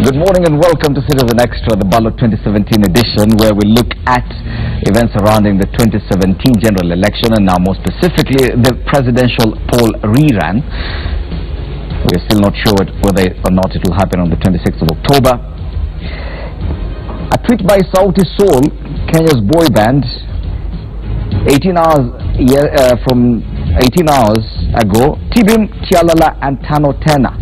Good morning and welcome to Citizen Extra, the Ballot 2017 edition, where we look at events surrounding the 2017 general election and now more specifically the presidential poll rerun. We're still not sure whether or not it will happen on the 26th of October. A tweet by Sauti Sol, Kenya's boy band, 18 hours ago, Tibim, Tialala and Tano Tena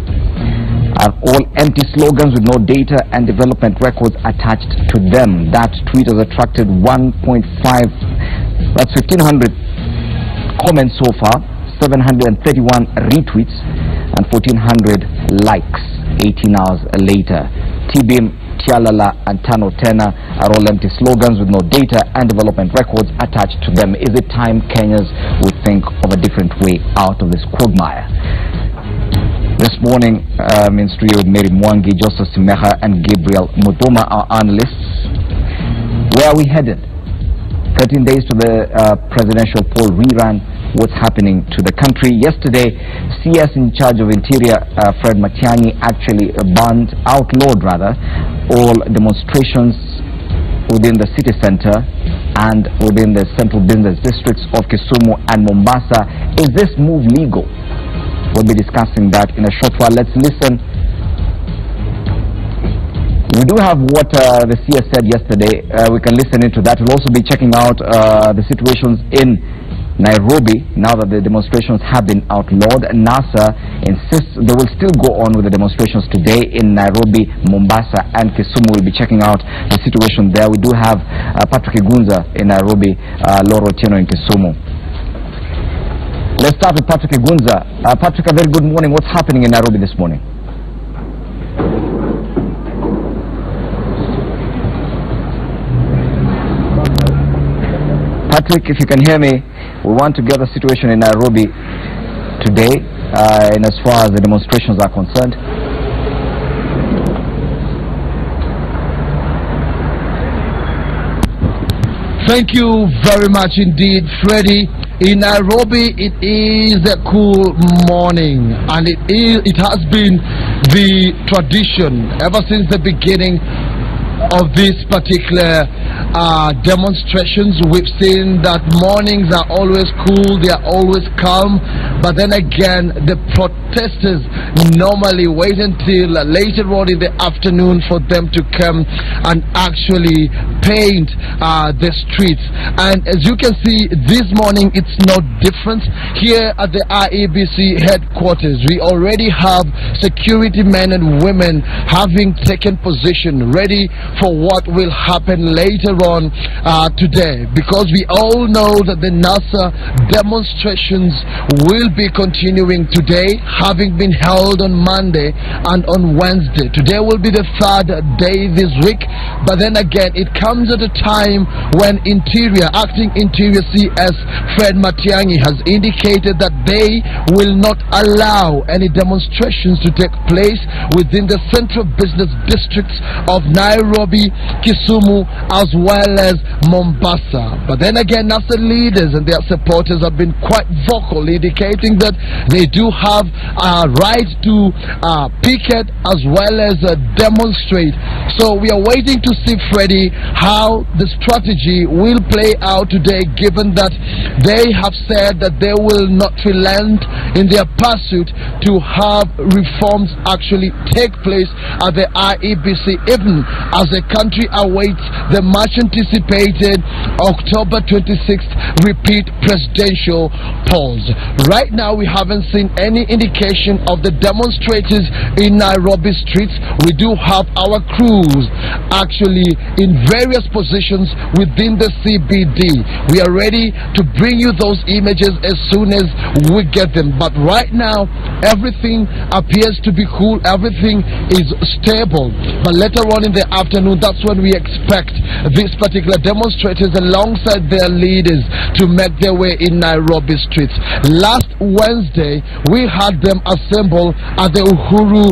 are all empty slogans with no data and development records attached to them. That tweet has attracted 1,500 comments so far, 731 retweets and 1,400 likes 18 hours later. Tibim, Tialala and Tano Tena are all empty slogans with no data and development records attached to them. Is it time Kenyans would think of a different way out of this quagmire? This morning, in studio with Mary Mwangi, Joseph Simeha and Gabriel Mutoma, our analysts. Where are we headed? 13 days to the presidential poll rerun. What's happening to the country? Yesterday, CS in charge of Interior, Fred Matiang'i, actually outlawed all demonstrations within the city center and within the central business districts of Kisumu and Mombasa. Is this move legal? We'll be discussing that in a short while. Let's listen. We do have what the CS said yesterday. We can listen into that. We'll also be checking out the situations in Nairobi now that the demonstrations have been outlawed. NASA insists they will still go on with the demonstrations today in Nairobi, Mombasa and Kisumu. We'll be checking out the situation there. We do have Patrick Igunza in Nairobi, Loro Tieno in Kisumu. Let's start with Patrick Igunza. Patrick, a very good morning. What's happening in Nairobi this morning? Patrick, if you can hear me, we want to get the situation in Nairobi today, in as far as the demonstrations are concerned. Thank you very much indeed, Freddie. In Nairobi, it is a cool morning, and it has been the tradition ever since the beginning of this particular demonstrations. We've seen that mornings are always cool, they are always calm, but then again the protesters normally wait until later on in the afternoon for them to come and actually paint the streets. And as you can see, this morning it's no different. Here at the IEBC headquarters, we already have security men and women having taken position, ready for what will happen later on today, because we all know that the NASA demonstrations will be continuing today, having been held on Monday and on Wednesday. Today will be the third day this week, but then again it comes at a time when Acting Interior CS Fred Matiang'i has indicated that they will not allow any demonstrations to take place within the central business districts of Nairobi, Kisumu as well as Mombasa. But then again, NASA leaders and their supporters have been quite vocal, indicating that they do have a right to picket as well as demonstrate. So we are waiting to see, Freddie, how the strategy will play out today, given that they have said that they will not relent in their pursuit to have reforms actually take place at the IEBC, even as the country awaits the much anticipated October 26th repeat presidential polls. Right now we haven't seen any indication of the demonstrators in Nairobi streets. We do have our crews actually in various positions within the C.B.D. We are ready to bring you those images as soon as we get them, but right now everything appears to be cool, everything is stable. But later on in the afternoon, that's when we expect these particular demonstrators alongside their leaders to make their way in Nairobi streets. Last Wednesday we had them assemble at the Uhuru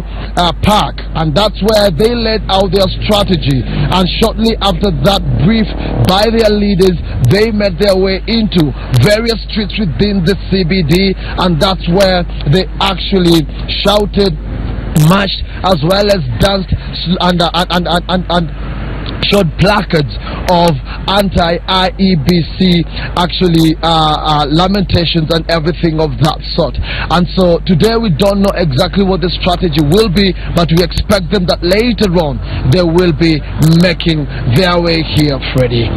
Park, and that's where they laid out their strategy, and shortly after that brief by their leaders, they made their way into various streets within the C.B.D, and that's where they actually shouted marched as well as danced and showed placards of anti-IEBC actually lamentations and everything of that sort. And so today we don't know exactly what the strategy will be, but we expect them that later on they will be making their way here, Freddie.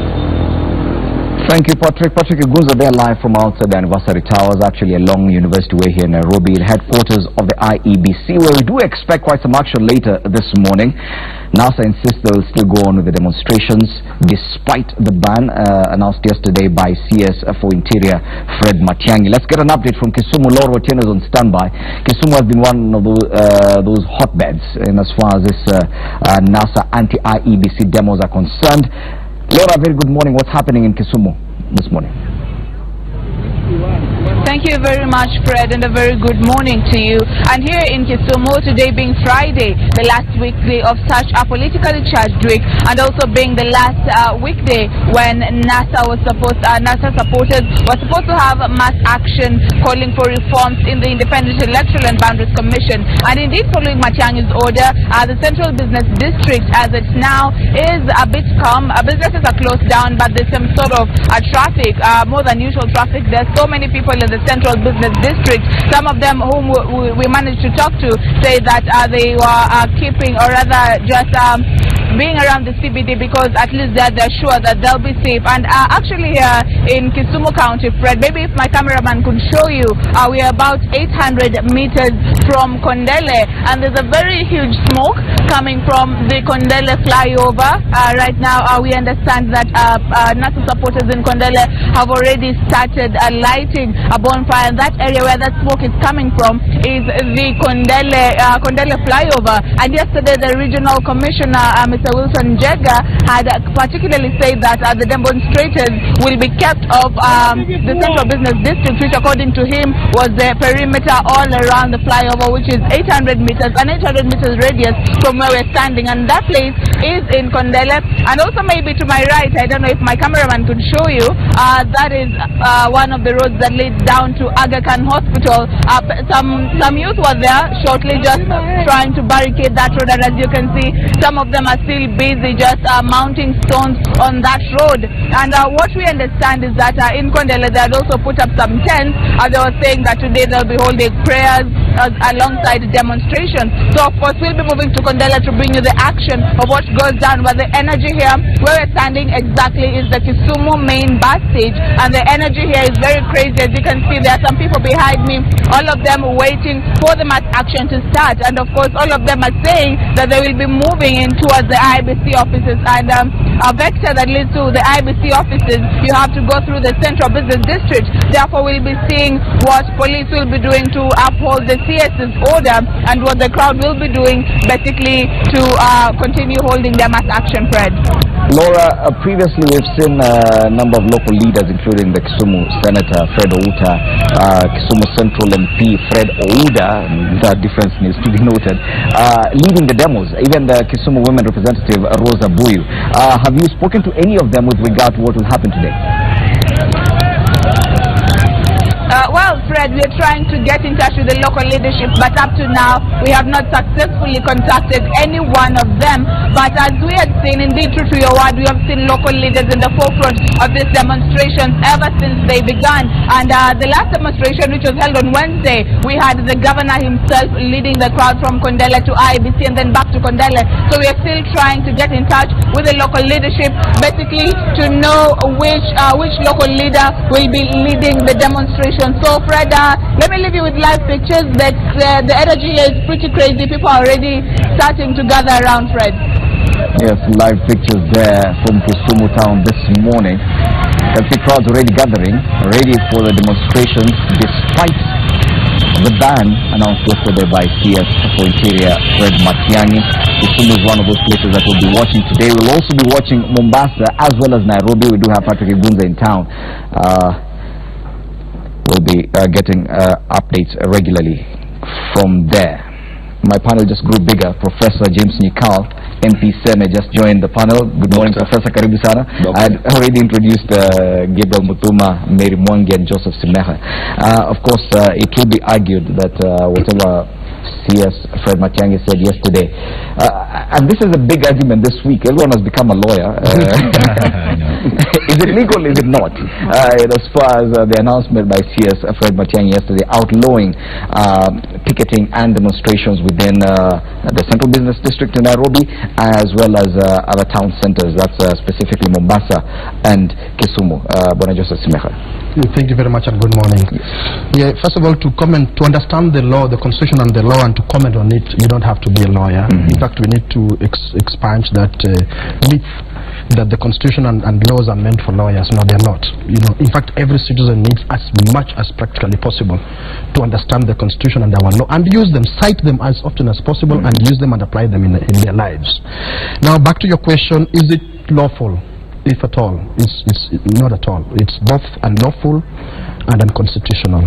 Thank you, Patrick. Patrick Igunza there live from outside the Anniversary Towers, actually along University Way here in Nairobi, headquarters of the IEBC, where we do expect quite some action later this morning. NASA insists they will still go on with the demonstrations despite the ban announced yesterday by CS for Interior Fred Matiang'i. Let's get an update from Kisumu. Laura Otieno is on standby. Kisumu has been one of those hotbeds in as far as this NASA anti-IEBC demos are concerned. Laura, very good morning. What's happening in Kisumu this morning? Thank you very much, Fred, and a very good morning to you. And here in Kisumu, today being Friday, the last weekday of such a politically charged week, and also being the last weekday when NASA supporters were supposed to have mass action calling for reforms in the Independent Electoral and Boundaries Commission. And indeed, following Matiang'i's order, the Central Business District, as it now is a bit calm. Businesses are closed down, but there's some sort of traffic, more than usual traffic. There's so many people in the Central Business District. Some of them whom we managed to talk to say that they were keeping, or rather just being around the C.B.D. because at least they're sure that they'll be safe. And actually here in Kisumu County, Fred, maybe if my cameraman could show you, we are about 800 meters from Kondele, and there's a very huge smoke coming from the Kondele flyover. Right now we understand that NASA supporters in Kondele have already started lighting a bonfire, and that area where that smoke is coming from is the Kondele flyover. And yesterday the regional commissioner, Mr. Wilson Jega, had particularly said that the demonstrators will be kept off the Central Business District, which according to him was the perimeter all around the flyover, which is 800 meters, an 800 meters radius from where we're standing, and that place is in Kondele. And also maybe to my right, I don't know if my cameraman could show you, that is one of the roads that leads down to Aga Khan Hospital. Some youth were there shortly just trying to barricade that road, and as you can see, some of them are still busy just mounting stones on that road. And what we understand is that in Kondele they had also put up some tents. They were saying that today they'll be holding prayers alongside demonstrations. So of course we'll be moving to Kondele to bring you the action of what goes down. But the energy here where we're standing exactly is the Kisumu main bus stage, and the energy here is very crazy. As you can see, there are some people behind me, all of them waiting for the mass action to start. And of course all of them are saying that they will be moving in towards the IBC offices, and a vector that leads to the IBC offices, you have to go through the Central Business District. Therefore we'll be seeing what police will be doing to uphold the CS's order, and what the crowd will be doing basically to continue holding their mass action, Fred. Laura, previously we've seen a number of local leaders, including the Kisumu Senator Fred Outa, Kisumu Central MP Fred Ouda, that difference needs to be noted, leading the demos. Even the Kisumu Women Representative Rosa Buyu. Have you spoken to any of them with regard to what will happen today? Well, Fred, we're trying to get in touch with the local leadership, but up to now we have not successfully contacted any one of them. But as we had seen, indeed, true to your word, we have seen local leaders in the forefront of these demonstrations ever since they began. And the last demonstration, which was held on Wednesday, we had the governor himself leading the crowd from Kondele to IBC and then back to Kondele. So we are still trying to get in touch with the local leadership, basically to know which local leader will be leading the demonstration. So Fred, let me leave you with live pictures. That the energy here is pretty crazy. People are already starting to gather around, Fred. Yes, live pictures there from Kisumu town this morning. You can see crowds already gathering, ready for the demonstrations despite the ban announced yesterday by CS for Interior Fred Matiang'i. Kisumu is one of those places that we'll be watching today. We'll also be watching Mombasa as well as Nairobi. We do have Patrick Igunza in town. We'll be getting updates regularly from there. My panel just grew bigger. Professor James Nyikal, MP Senate, just joined the panel. Good morning, Professor. Karibu sana. I had already introduced Gabriel Mutuma, Mary Mwangi, and Joseph Simeha. Of course, it will be argued that whatever CS Fred Matiang'i said yesterday. And this is a big argument this week. Everyone has become a lawyer. Is it legal? Is it not? As far as the announcement by CS Fred Matiang'i yesterday outlawing picketing and demonstrations within the Central Business District in Nairobi, as well as other town centers. That's specifically Mombasa and Kisumu. Bwana Joseph Simeha. Thank you very much and good morning. Yeah, first of all, to understand the law, the constitution and the law, and to comment on it, you don't have to be a lawyer. In fact, we need to expunge that myth that the constitution and laws are meant for lawyers. No, they're not. In fact, every citizen needs as much as practically possible to understand the constitution and our law and use them, cite them as often as possible, and use them and apply them in their lives. Now, back to your question: is it lawful? If at all. It's not at all. It's both unlawful and unconstitutional.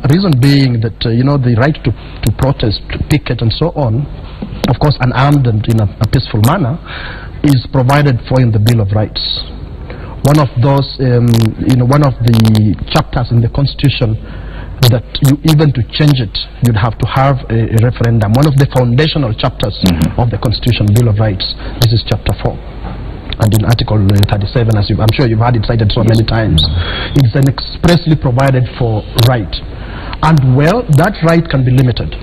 Reason being that the right to protest, to picket and so on, of course unarmed and in a peaceful manner, is provided for in the Bill of Rights. One of those, one of the chapters in the Constitution that even to change it, you'd have to have a referendum. One of the foundational chapters of the Constitution, Bill of Rights, this is chapter 4. And in Article 37, as I'm sure you've had it cited so many times, it's an expressly provided for right. And well, that right can be limited.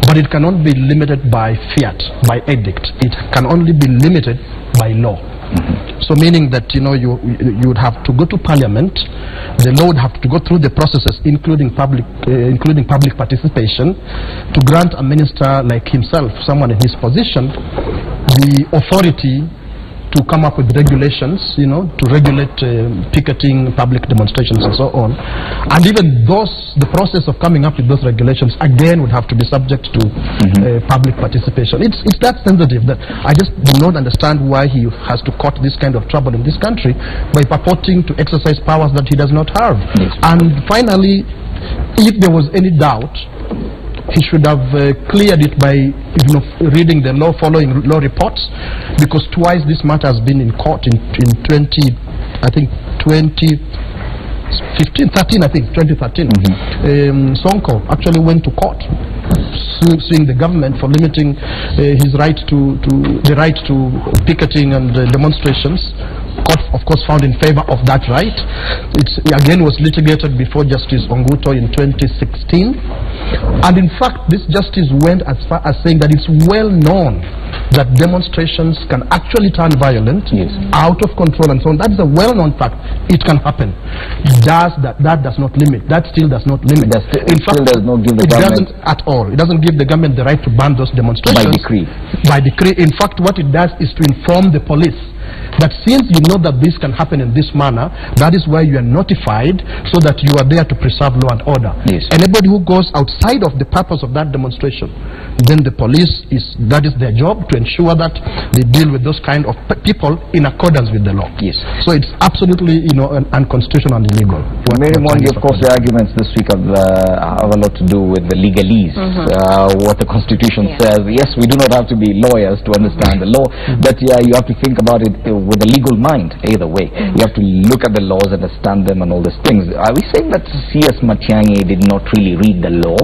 But it cannot be limited by fiat, by edict. It can only be limited by law. So meaning that you would have to go to Parliament, the law would have to go through the processes, including public participation, to grant a minister like himself, someone in his position, the authority to come up with regulations, to regulate picketing, public demonstrations and so on. And even the process of coming up with those regulations again would have to be subject to public participation. It's that sensitive that I just do not understand why he has to court this kind of trouble in this country by purporting to exercise powers that he does not have. Yes. And finally, if there was any doubt, he should have cleared it by reading the law, following law reports, because twice this matter has been in court in 2013. Sonko actually went to court suing the government for limiting his right to picketing and demonstrations. Court, of course, found in favor of that right. It again was litigated before Justice Onguto in 2016. And in fact, this justice went as far as saying that it's well known that demonstrations can actually turn violent, out of control and so on. That's a well-known fact. It can happen. That does not limit. That still does not limit. In fact, does not give the government at all. It doesn't give the government the right to ban those demonstrations. By decree. By decree. In fact, what it does is to inform the police that since you know that this can happen in this manner, that is why you are notified, so that you are there to preserve law and order. Yes. Anybody who goes outside of the purpose of that demonstration, then the police that is their job, to ensure that they deal with those kind of people in accordance with the law. Yes. So it's absolutely unconstitutional and illegal. Mary Mondi, of course, the arguments this week have a lot to do with the legalese, what the Constitution says. Yes, we do not have to be lawyers to understand the law, but yeah, you have to think about it with a legal mind. Either way, you have to look at the laws, understand them, and all these things. Are we saying that C.S. Matiang'i did not really read the law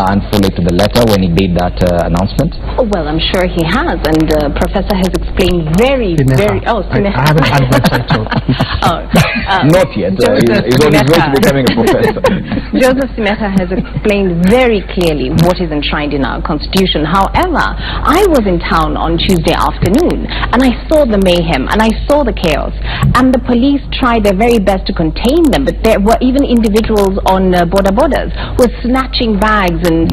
and follow it to the letter when he made that announcement? Oh, well, I'm sure he has, and the professor has explained very. Oh, I haven't had that title. Not yet. He's on his way to becoming a professor. Joseph Simeha has explained very clearly what is enshrined in our Constitution. However, I was in town on Tuesday afternoon, and I saw the mayhem, and I saw the chaos, and the police tried their very best to contain them, but there were even individuals on borders were snatching bags and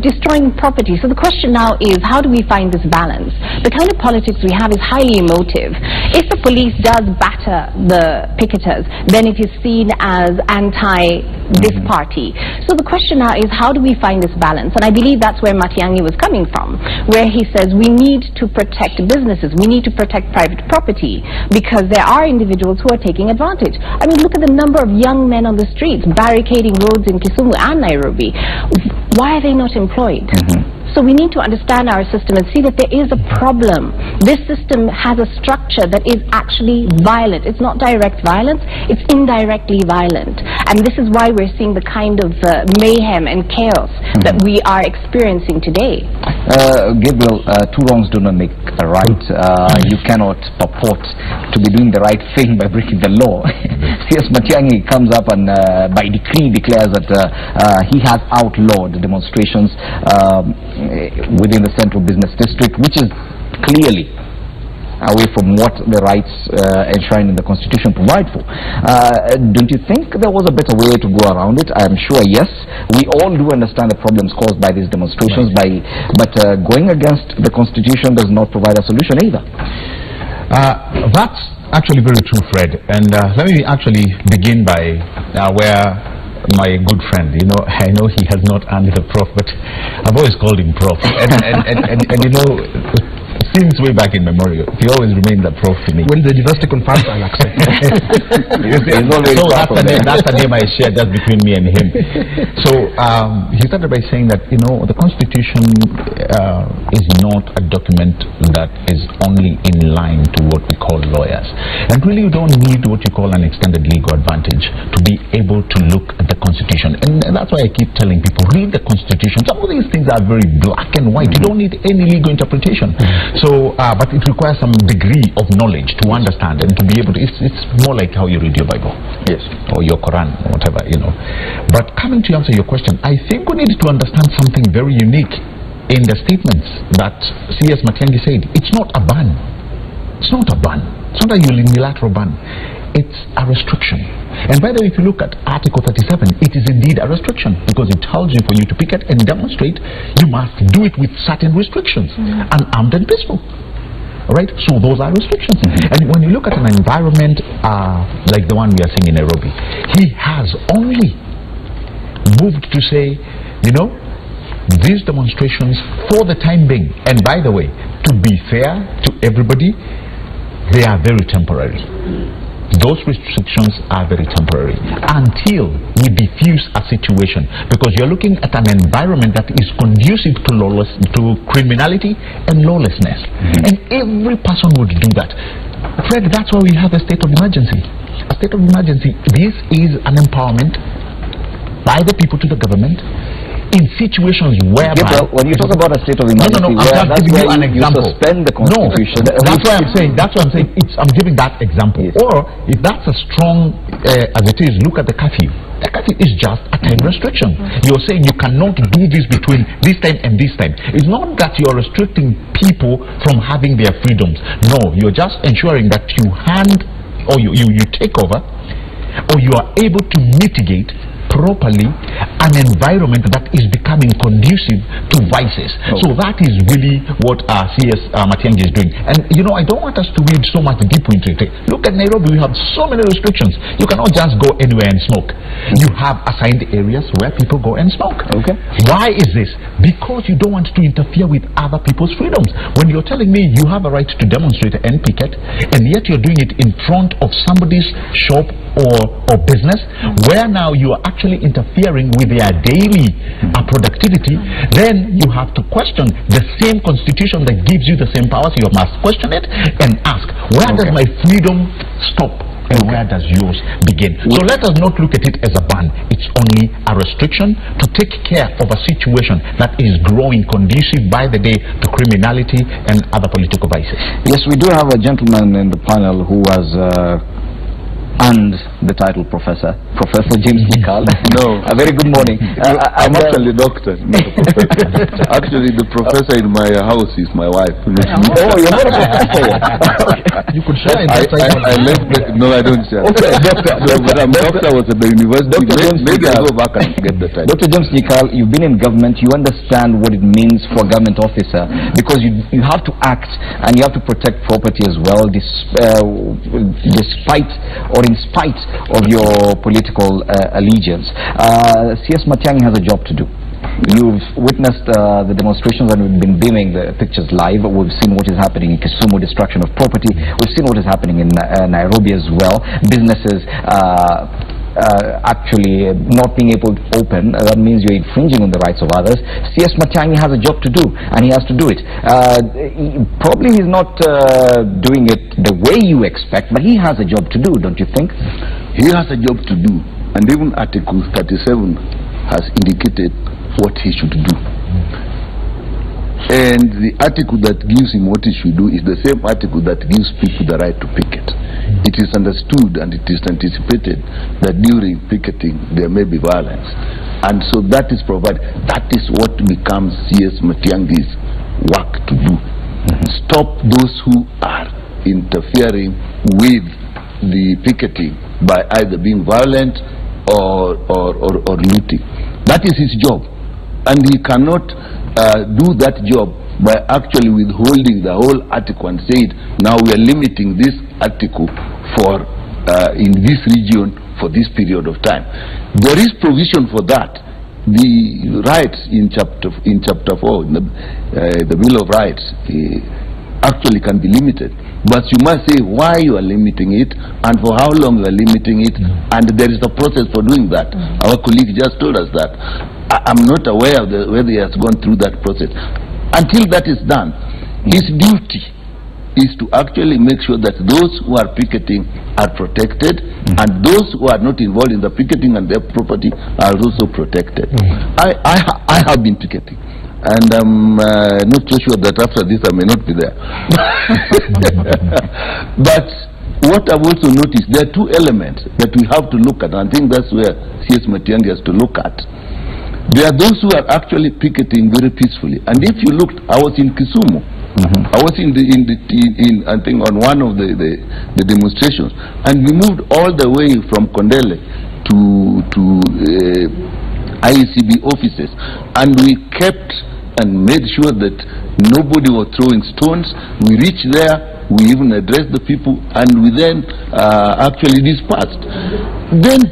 destroying property. So the question now is, how do we find this balance? The kind of politics we have is highly emotive. If the police does batter the picketers, then it is seen as anti this party. So the question now is, how do we find this balance? And I believe that's where Matiang'i was coming from, where he says we need to protect businesses, we need to protect private property, because there are individuals who are taking advantage. I mean, look at the number of young men on the streets barricading roads in Kisumu and Nairobi. Why are they not employed? So we need to understand our system and see that there is a problem. This system has a structure that is actually violent. It's not direct violence, it's indirectly violent. And this is why we're seeing the kind of mayhem and chaos that we are experiencing today. Gabriel, two wrongs do not make a right. You cannot purport to be doing the right thing by breaking the law. C.S. Matiang'i comes up and by decree declares that he has outlawed demonstrations within the central business district, which is clearly away from what the rights enshrined in the Constitution provide for. Don't you think there was a better way to go around it? I am sure, yes. We all do understand the problems caused by these demonstrations, but going against the Constitution does not provide a solution either. That's actually very true, Fred. And let me actually begin by where my good friend, I know he has not earned the prof, but I've always called him prof. And since way back in memory, he always remained the prof to me. When the university confirms, I'll accept. So that's the name I shared just between me and him. So he started by saying that, the Constitution is not a document that is only in line to what we call lawyers. And really you don't need what you call an extended legal advantage to be able to look at the Constitution. And that's why I keep telling people, read the Constitution. Some of these things are very black and white. You don't need any legal interpretation. So, but it requires some degree of knowledge to understand and to be able to, it's more like how you read your Bible. Yes. Or your Quran, or whatever, But coming to answer your question, I think we need to understand something very unique in the statements that C.S. Matiang'i said. It's not a ban. It's not a ban. It's not a unilateral ban. It's a restriction. And by the way, if you look at Article 37, it is indeed a restriction, because it tells you for you to picket and demonstrate, you must do it with certain restrictions, unarmed and peaceful. Alright, so those are restrictions. And when you look at an environment like the one we are seeing in Nairobi, he has only moved to say, these demonstrations for the time being, and by the way, to be fair to everybody, they are very temporary. Those restrictions are very temporary until we diffuse a situation, because you're looking at an environment that is conducive to criminality and lawlessness, and every person would do that. Fred, that's why we have a state of emergency. A state of emergency, this is an empowerment by the people to the government in situations whereby... When you talk about a state of emergency, I'm just giving you an example. You suspend the Constitution. No, that's why I'm saying. That's what I'm saying. I'm giving that example. Yes. Or if that's a strong as it is, look at the curfew. The curfew is just a time restriction. You're saying you cannot do this between this time and this time. It's not that you're restricting people from having their freedoms. No, you're just ensuring that you you take over, or you are able to mitigate properly an environment that is becoming conducive to vices. So that is really what C.S. Matiang'i is doing. And I don't want us to read so much deep into it. Look at Nairobi, we have so many restrictions. You cannot just go anywhere and smoke. You have assigned areas where people go and smoke. Okay. Why is this? Because you don't want to interfere with other people's freedoms. When you're telling me you have a right to demonstrate and picket, and yet you're doing it in front of somebody's shop or business, where now you are actually interfering with their daily productivity, then you have to question the same Constitution that gives you the same powers. You must question it and ask, where does my freedom stop and where does yours begin? So let us not look at it as a ban. It's only a restriction to take care of a situation that is growing conducive by the day to criminality and other political vices. Yes, we do have a gentleman in the panel who has and the title Professor James Nikal. No. A very good morning. I'm actually doctor, not a professor. Actually, the professor in my house is my wife. Oh, you're not a professor yet. You could share it. I left no, I don't share. Okay, doctor. So, but doctor was at the university. Maybe I'll go back and get the title. Dr. James Nikal, you've been in government. You understand what it means for a government officer, because you have to act and you have to protect property as well, despite or in spite of your political allegiance. C.S. Matiang'i has a job to do. You've witnessed the demonstrations and we've been beaming the pictures live. We've seen what is happening in Kisumu, destruction of property. We've seen what is happening in Nairobi as well. Businesses actually not being able to open, that means you're infringing on the rights of others. C.S. Matiang'i has a job to do, and he has to do it. Probably he's not doing it the way you expect, but he has a job to do, don't you think? He has a job to do, and even Article 37 has indicated what he should do. And the article that gives him what he should do is the same article that gives people the right to picket. It is understood and it is anticipated that during picketing there may be violence. And so that is provided. That is what becomes C.S. Matiang'i's work to do. Stop those who are interfering with the picketing by either being violent or looting. That is his job. And he cannot do that job by actually withholding the whole article and say, now we are limiting this article for in this region for this period of time. There is provision for that. The rights in chapter 4, in the Bill of Rights, actually can be limited. But you must say why you are limiting it and for how long you are limiting it, and there is a process for doing that. Our colleague just told us that. I'm not aware of whether he has gone through that process. Until that is done, his duty is to actually make sure that those who are picketing are protected, and those who are not involved in the picketing and their property are also protected. I have been picketing, and I'm not so sure that after this I may not be there. But what I've also noticed, there are two elements that we have to look at, and I think that's where C.S. Matiang'i has to look at. There are those who are actually picketing very peacefully, and if you looked, I was in Kisumu. I was in I think on one of the demonstrations, and we moved all the way from Kondele to IECB offices, and we kept and made sure that nobody was throwing stones. We reached there, we even addressed the people, and we then actually dispersed. Then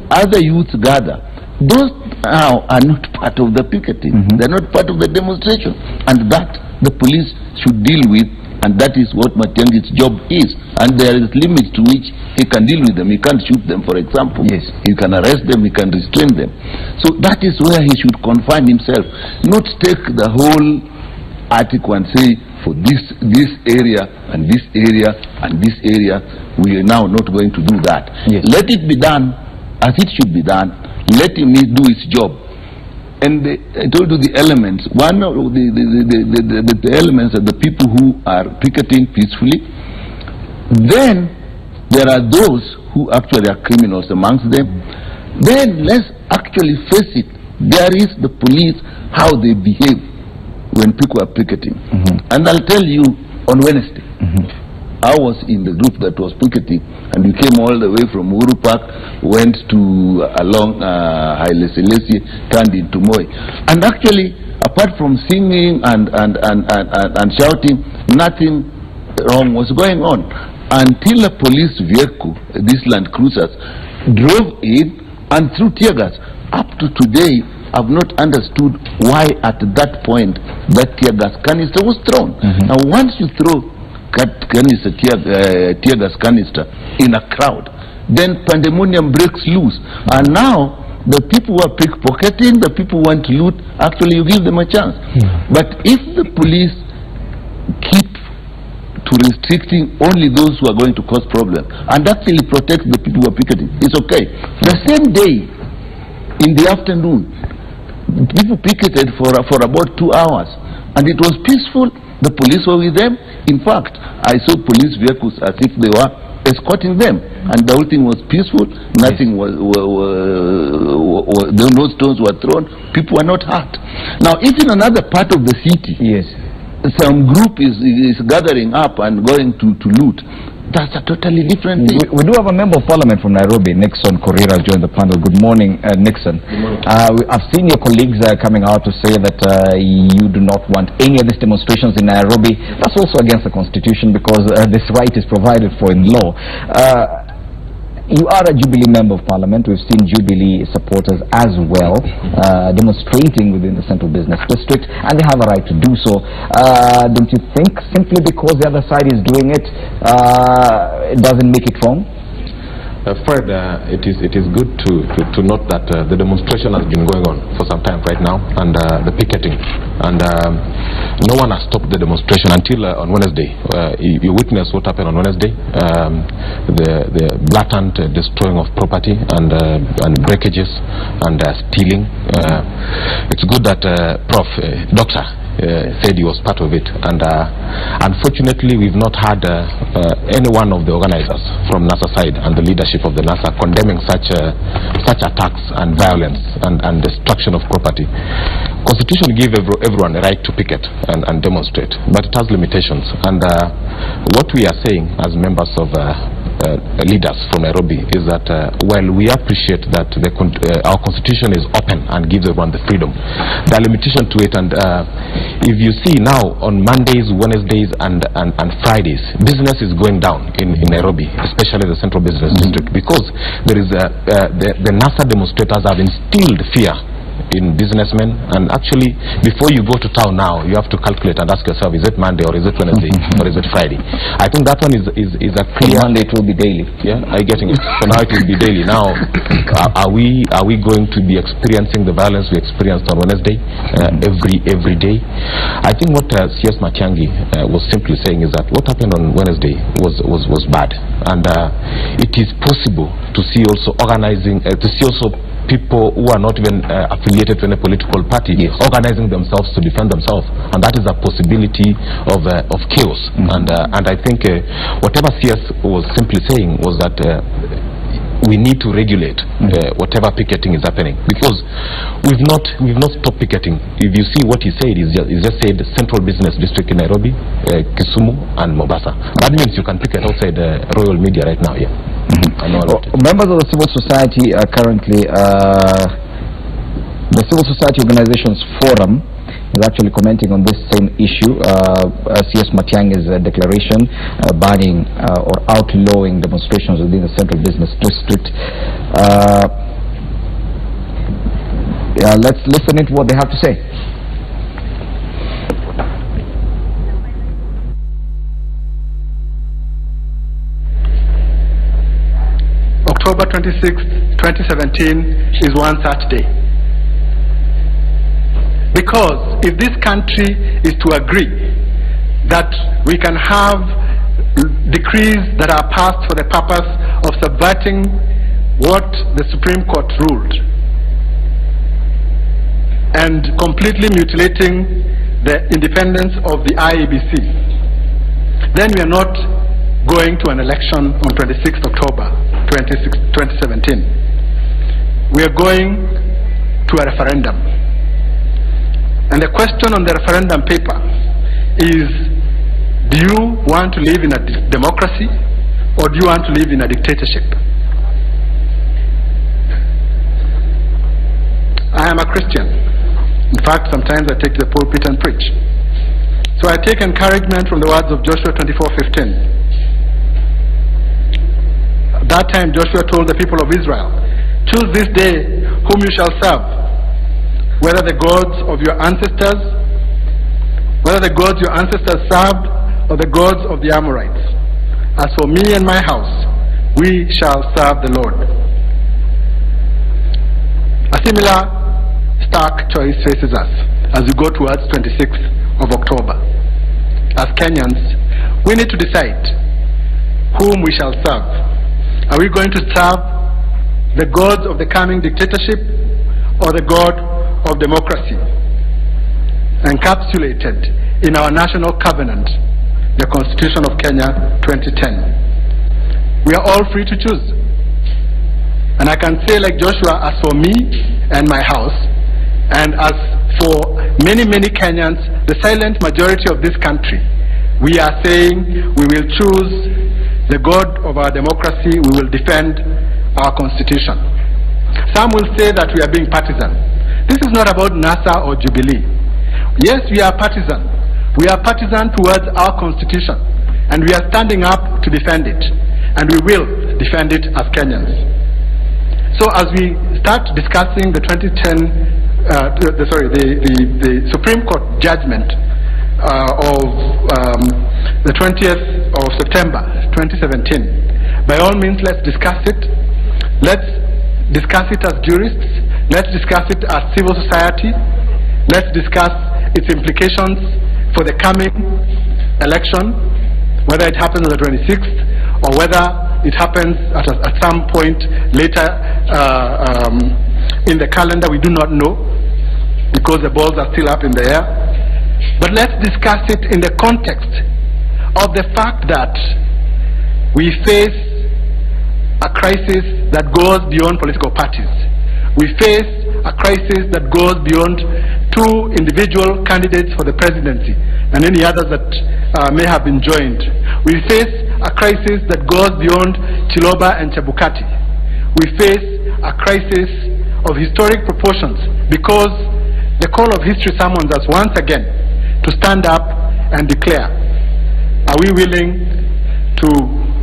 other youths gather. Those now are not part of the picketing. They're not part of the demonstration, and that the police should deal with, and that is what Matiang'i's job is. And there is limits to which he can deal with them. He can't shoot them, for example. Yes. He can arrest them, he can restrain them. So that is where he should confine himself, not take the whole article and say, for this area and this area and this area, we are now not going to do that. Yes. Let it be done as it should be done. Let him do his job. And I told you the elements. One of the elements are the people who are picketing peacefully. Then there are those who actually are criminals amongst them. Then let's actually face it. There is the police, how they behave when people are picketing. And I'll tell you, on Wednesday, I was in the group that was picketing, and we came all the way from Uhuru Park, went to along Haile Selassie, turned into Moi. And actually, apart from singing and shouting, nothing wrong was going on until a police vehicle, these Land Cruisers, drove in and threw tear gas. Up to today, I've not understood why at that point that tear gas canister was thrown. Now, once you throw tear gas canister in a crowd, then pandemonium breaks loose, and now the people who are pickpocketing, the people who want to loot, actually you give them a chance. But if the police keep to restricting only those who are going to cause problems and actually protect the people who are picketing, it's okay. The same day, in the afternoon, people picketed for about 2 hours, and it was peaceful. The police were with them. In fact, I saw police vehicles as if they were escorting them, and the whole thing was peaceful. Nothing no stones were thrown. People were not hurt. Now, if in another part of the city, some group is gathering up and going to loot, that's a totally different thing. We do have a member of parliament from Nairobi, Nixon Korir, join the panel. Good morning, Nixon. Good morning. I've seen your colleagues coming out to say that you do not want any of these demonstrations in Nairobi. That's also against the constitution, because this right is provided for in law. You are a Jubilee member of parliament. We've seen Jubilee supporters as well demonstrating within the central business district, and they have a right to do so. Don't you think simply because the other side is doing it, it doesn't make it wrong? Fred, it is good to note that the demonstration has been going on for some time right now, and the picketing, and no one has stopped the demonstration until on Wednesday. You witnessed what happened on Wednesday, the blatant destroying of property and breakages and stealing. It's good that Doctor said he was part of it, and unfortunately we've not had any one of the organizers from NASA side and the leadership of the NASA condemning such attacks and violence and destruction of property. Constitution gives everyone a right to picket and demonstrate, but it has limitations, and what we are saying as members of leaders from Nairobi is that while we appreciate that our constitution is open and gives everyone the freedom, there are limitations to it, and if you see now on Mondays, Wednesdays and Fridays, business is going down in Nairobi, especially the central business district, because there is the NASA demonstrators have instilled fear in businessmen, and actually before you go to town now you have to calculate and ask yourself, is it Monday or is it Wednesday or is it Friday? I think that one is a clear. Monday it will be daily. Yeah, are you getting it? So now it will be daily. Now are we going to be experiencing the violence we experienced on Wednesday every day? I think what C.S. Matiang'i was simply saying is that what happened on Wednesday was bad, and it is possible to see also people who are not even affiliated to any political party organizing themselves to defend themselves, and that is a possibility of chaos. And I think whatever CS was simply saying was that we need to regulate whatever picketing is happening, because we've not stopped picketing. If you see what he said, he just said central business district in Nairobi, Kisumu and Mombasa. That means you can picket outside Royal Media right now. Yeah. Members of the civil society are currently the Civil Society Organizations Forum is actually commenting on this same issue. C.S. Matiang'i's declaration banning or outlawing demonstrations within the central business district. Let's listen to what they have to say. October 26, 2017 is one Saturday. Because if this country is to agree that we can have decrees that are passed for the purpose of subverting what the Supreme Court ruled and completely mutilating the independence of the IEBC, then we are not going to an election on 26th October 2017. We are going to a referendum. And the question on the referendum paper is, do you want to live in a democracy or do you want to live in a dictatorship? I am a Christian. In fact, sometimes I take to the pulpit and preach. So I take encouragement from the words of Joshua 24:15. At that time Joshua told the people of Israel, choose this day whom you shall serve, whether the gods of your ancestors served or the gods of the Amorites. As for me and my house, we shall serve the Lord. A similar stark choice faces us as we go towards 26th of October. As Kenyans, we need to decide whom we shall serve. Are we going to serve the gods of the coming dictatorship or the God of democracy, encapsulated in our national covenant, the Constitution of Kenya 2010? We are all free to choose. And I can say like Joshua, as for me and my house, and as for many, many Kenyans, the silent majority of this country, we are saying we will choose the God of our democracy, we will defend our Constitution. Some will say that we are being partisan. This is not about NASA or Jubilee. Yes, we are partisan. We are partisan towards our Constitution, and we are standing up to defend it, and we will defend it as Kenyans. So as we start discussing the 2010 the Supreme Court judgment of the 20th of September 2017, by all means, let's discuss it. Let's discuss it as jurists. Let's discuss it as civil society. Let's discuss its implications for the coming election, whether it happens on the 26th or whether it happens at some point later in the calendar. We do not know, because the balls are still up in the air. But let's discuss it in the context of the fact that we face a crisis that goes beyond political parties. We face a crisis that goes beyond two individual candidates for the presidency and any others that may have been joined. We face a crisis that goes beyond Chiloba and Chebukati. We face a crisis of historic proportions, because the call of history summons us once again to stand up and declare, are we willing to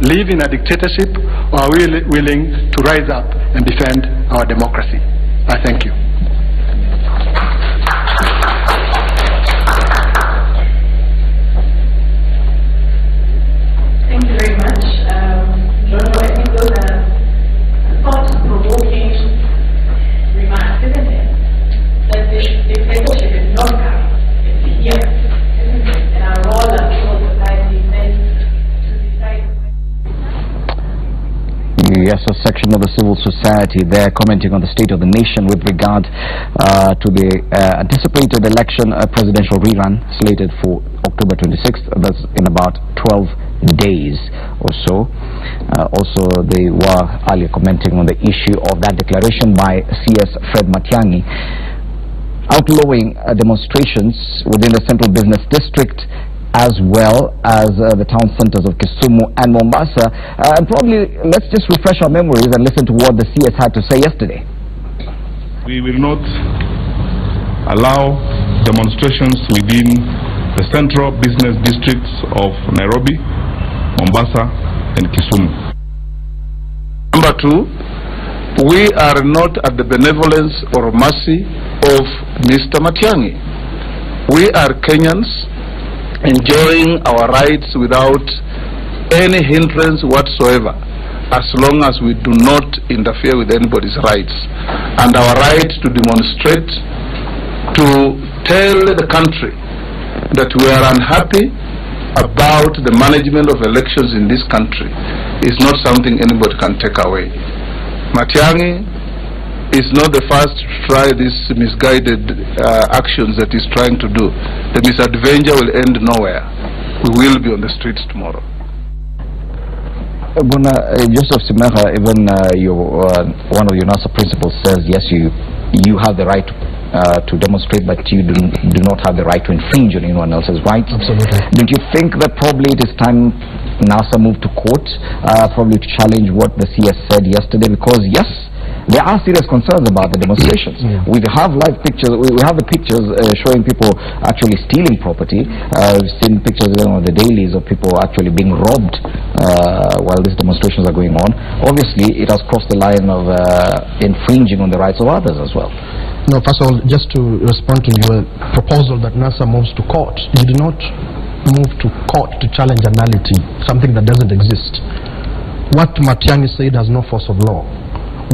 live in a dictatorship, or are we willing to rise up and defend our democracy? I thank you. Thank you very much. Joshua, I think those are thought-provoking remarks, isn't it? That this dictatorship is not coming, it's here, isn't it? And our role as civil society is meant to decide. Yes, a section of the civil society there commenting on the state of the nation with regard to the anticipated election presidential rerun slated for October 26th. That's in about 12 days or so. Also, they were earlier commenting on the issue of that declaration by CS Fred Matiang'i outlawing demonstrations within the central business district, as well as the town centers of Kisumu and Mombasa. And probably let's just refresh our memories and listen to what the CS had to say yesterday. We will not allow demonstrations within the central business districts of Nairobi, Mombasa and Kisumu. Number two, we are not at the benevolence or mercy of Mr. Matiang'i. We are Kenyans enjoying our rights without any hindrance whatsoever, as long as we do not interfere with anybody's rights. And our right to demonstrate, to tell the country that we are unhappy about the management of elections in this country is not something anybody can take away. Matiang'i is not the first to try these misguided actions that he's trying to do. The misadventure will end nowhere. We will be on the streets tomorrow. Joseph Simera, even one of your NASA principals says, yes, you have the right to demonstrate, but you do not have the right to infringe on anyone else's rights. Absolutely. Don't you think that probably it is time NASA moved to court, probably to challenge what the CS said yesterday? Because yes, there are serious concerns about the demonstrations. Yeah. We have live pictures. We have the pictures showing people actually stealing property. We've seen pictures on the dailies of people actually being robbed while these demonstrations are going on. Obviously, it has crossed the line of infringing on the rights of others as well. No, first of all, just to respond to your proposal that NASA moves to court, you do not move to court to challenge a nullity, something that doesn't exist. What Matiang'i said has no force of law.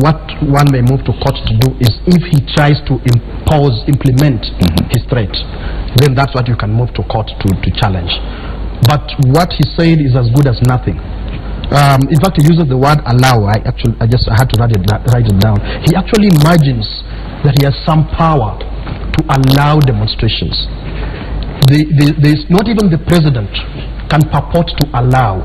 What one may move to court to do is if he tries to implement his threat, then that's what you can move to court to challenge. But what he said is as good as nothing. In fact, he uses the word allow. I had to write it down. He actually imagines that he has some power to allow demonstrations. There's not even the president can purport to allow.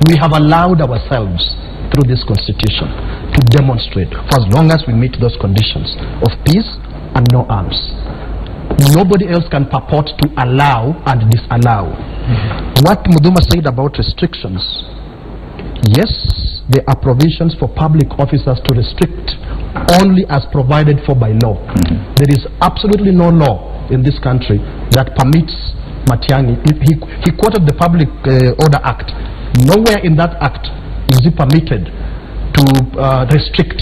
We have allowed ourselves through this constitution to demonstrate for as long as we meet those conditions of peace and no arms. Nobody else can purport to allow and disallow. What Muduma said about restrictions, yes, there are provisions for public officers to restrict only as provided for by law. There is absolutely no law in this country that permits Matiang'i. He quoted the Public Order Act. Nowhere in that act is it permitted to restrict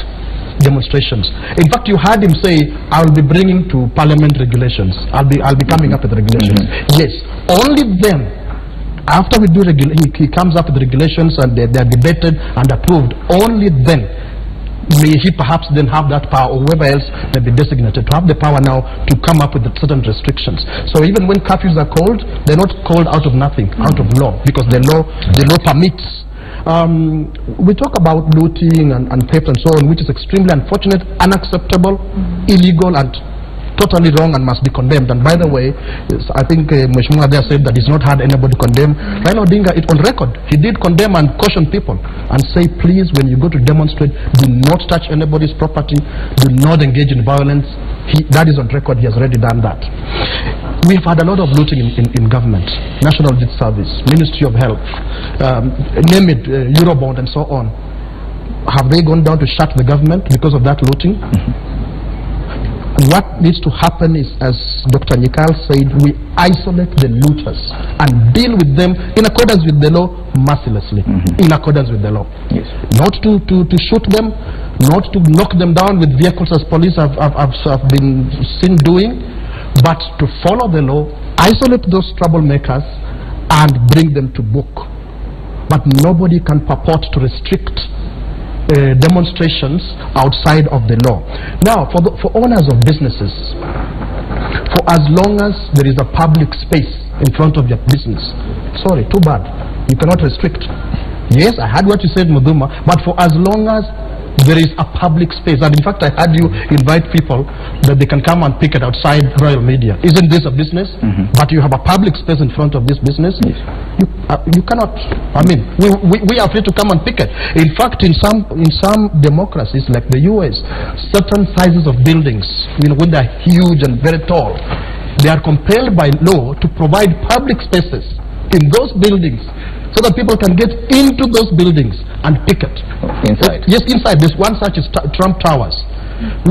demonstrations. In fact, you heard him say, I will be bringing to Parliament regulations. I'll be coming up with regulations. Yes, only then After we do he comes up with regulations and they are debated and approved, only then may he perhaps then have that power, or whoever else may be designated, to have the power now to come up with certain restrictions. So even when curfews are called, they're not called out of nothing, out of law, because the law permits. We talk about looting and theft and so on, which is extremely unfortunate, unacceptable, illegal, and totally wrong and must be condemned. And by the way, I think Mheshimiwa there said that he's not had anybody condemn. Raila Odinga, it on record, he did condemn and caution people and say, please, when you go to demonstrate, do not touch anybody's property, do not engage in violence. That is on record, he has already done that. We've had a lot of looting in government, National Youth Service, Ministry of Health, name it, Eurobond and so on. Have they gone down to shut the government because of that looting? What needs to happen is, as Dr. Nikal said, we isolate the looters and deal with them in accordance with the law, mercilessly, in accordance with the law. Yes. Not to shoot them, not to knock them down with vehicles as police have been seen doing, but to follow the law, isolate those troublemakers and bring them to book. But nobody can purport to restrict demonstrations outside of the law. Now, for owners of businesses, for as long as there is a public space in front of your business, sorry, too bad, you cannot restrict. Yes, I heard what you said, Muduma, but for as long as there is a public space, and in fact I had you invite people that they can come and picket outside Royal Media. Isn't this a business? But you have a public space in front of this business. Yes. You cannot, I mean, we are free to come and picket. In fact, in some democracies like the US, certain sizes of buildings, when they are huge and very tall, they are compelled by law to provide public spaces in those buildings so that people can get into those buildings and picket. Inside? Yes, inside. There's one such is Trump Towers,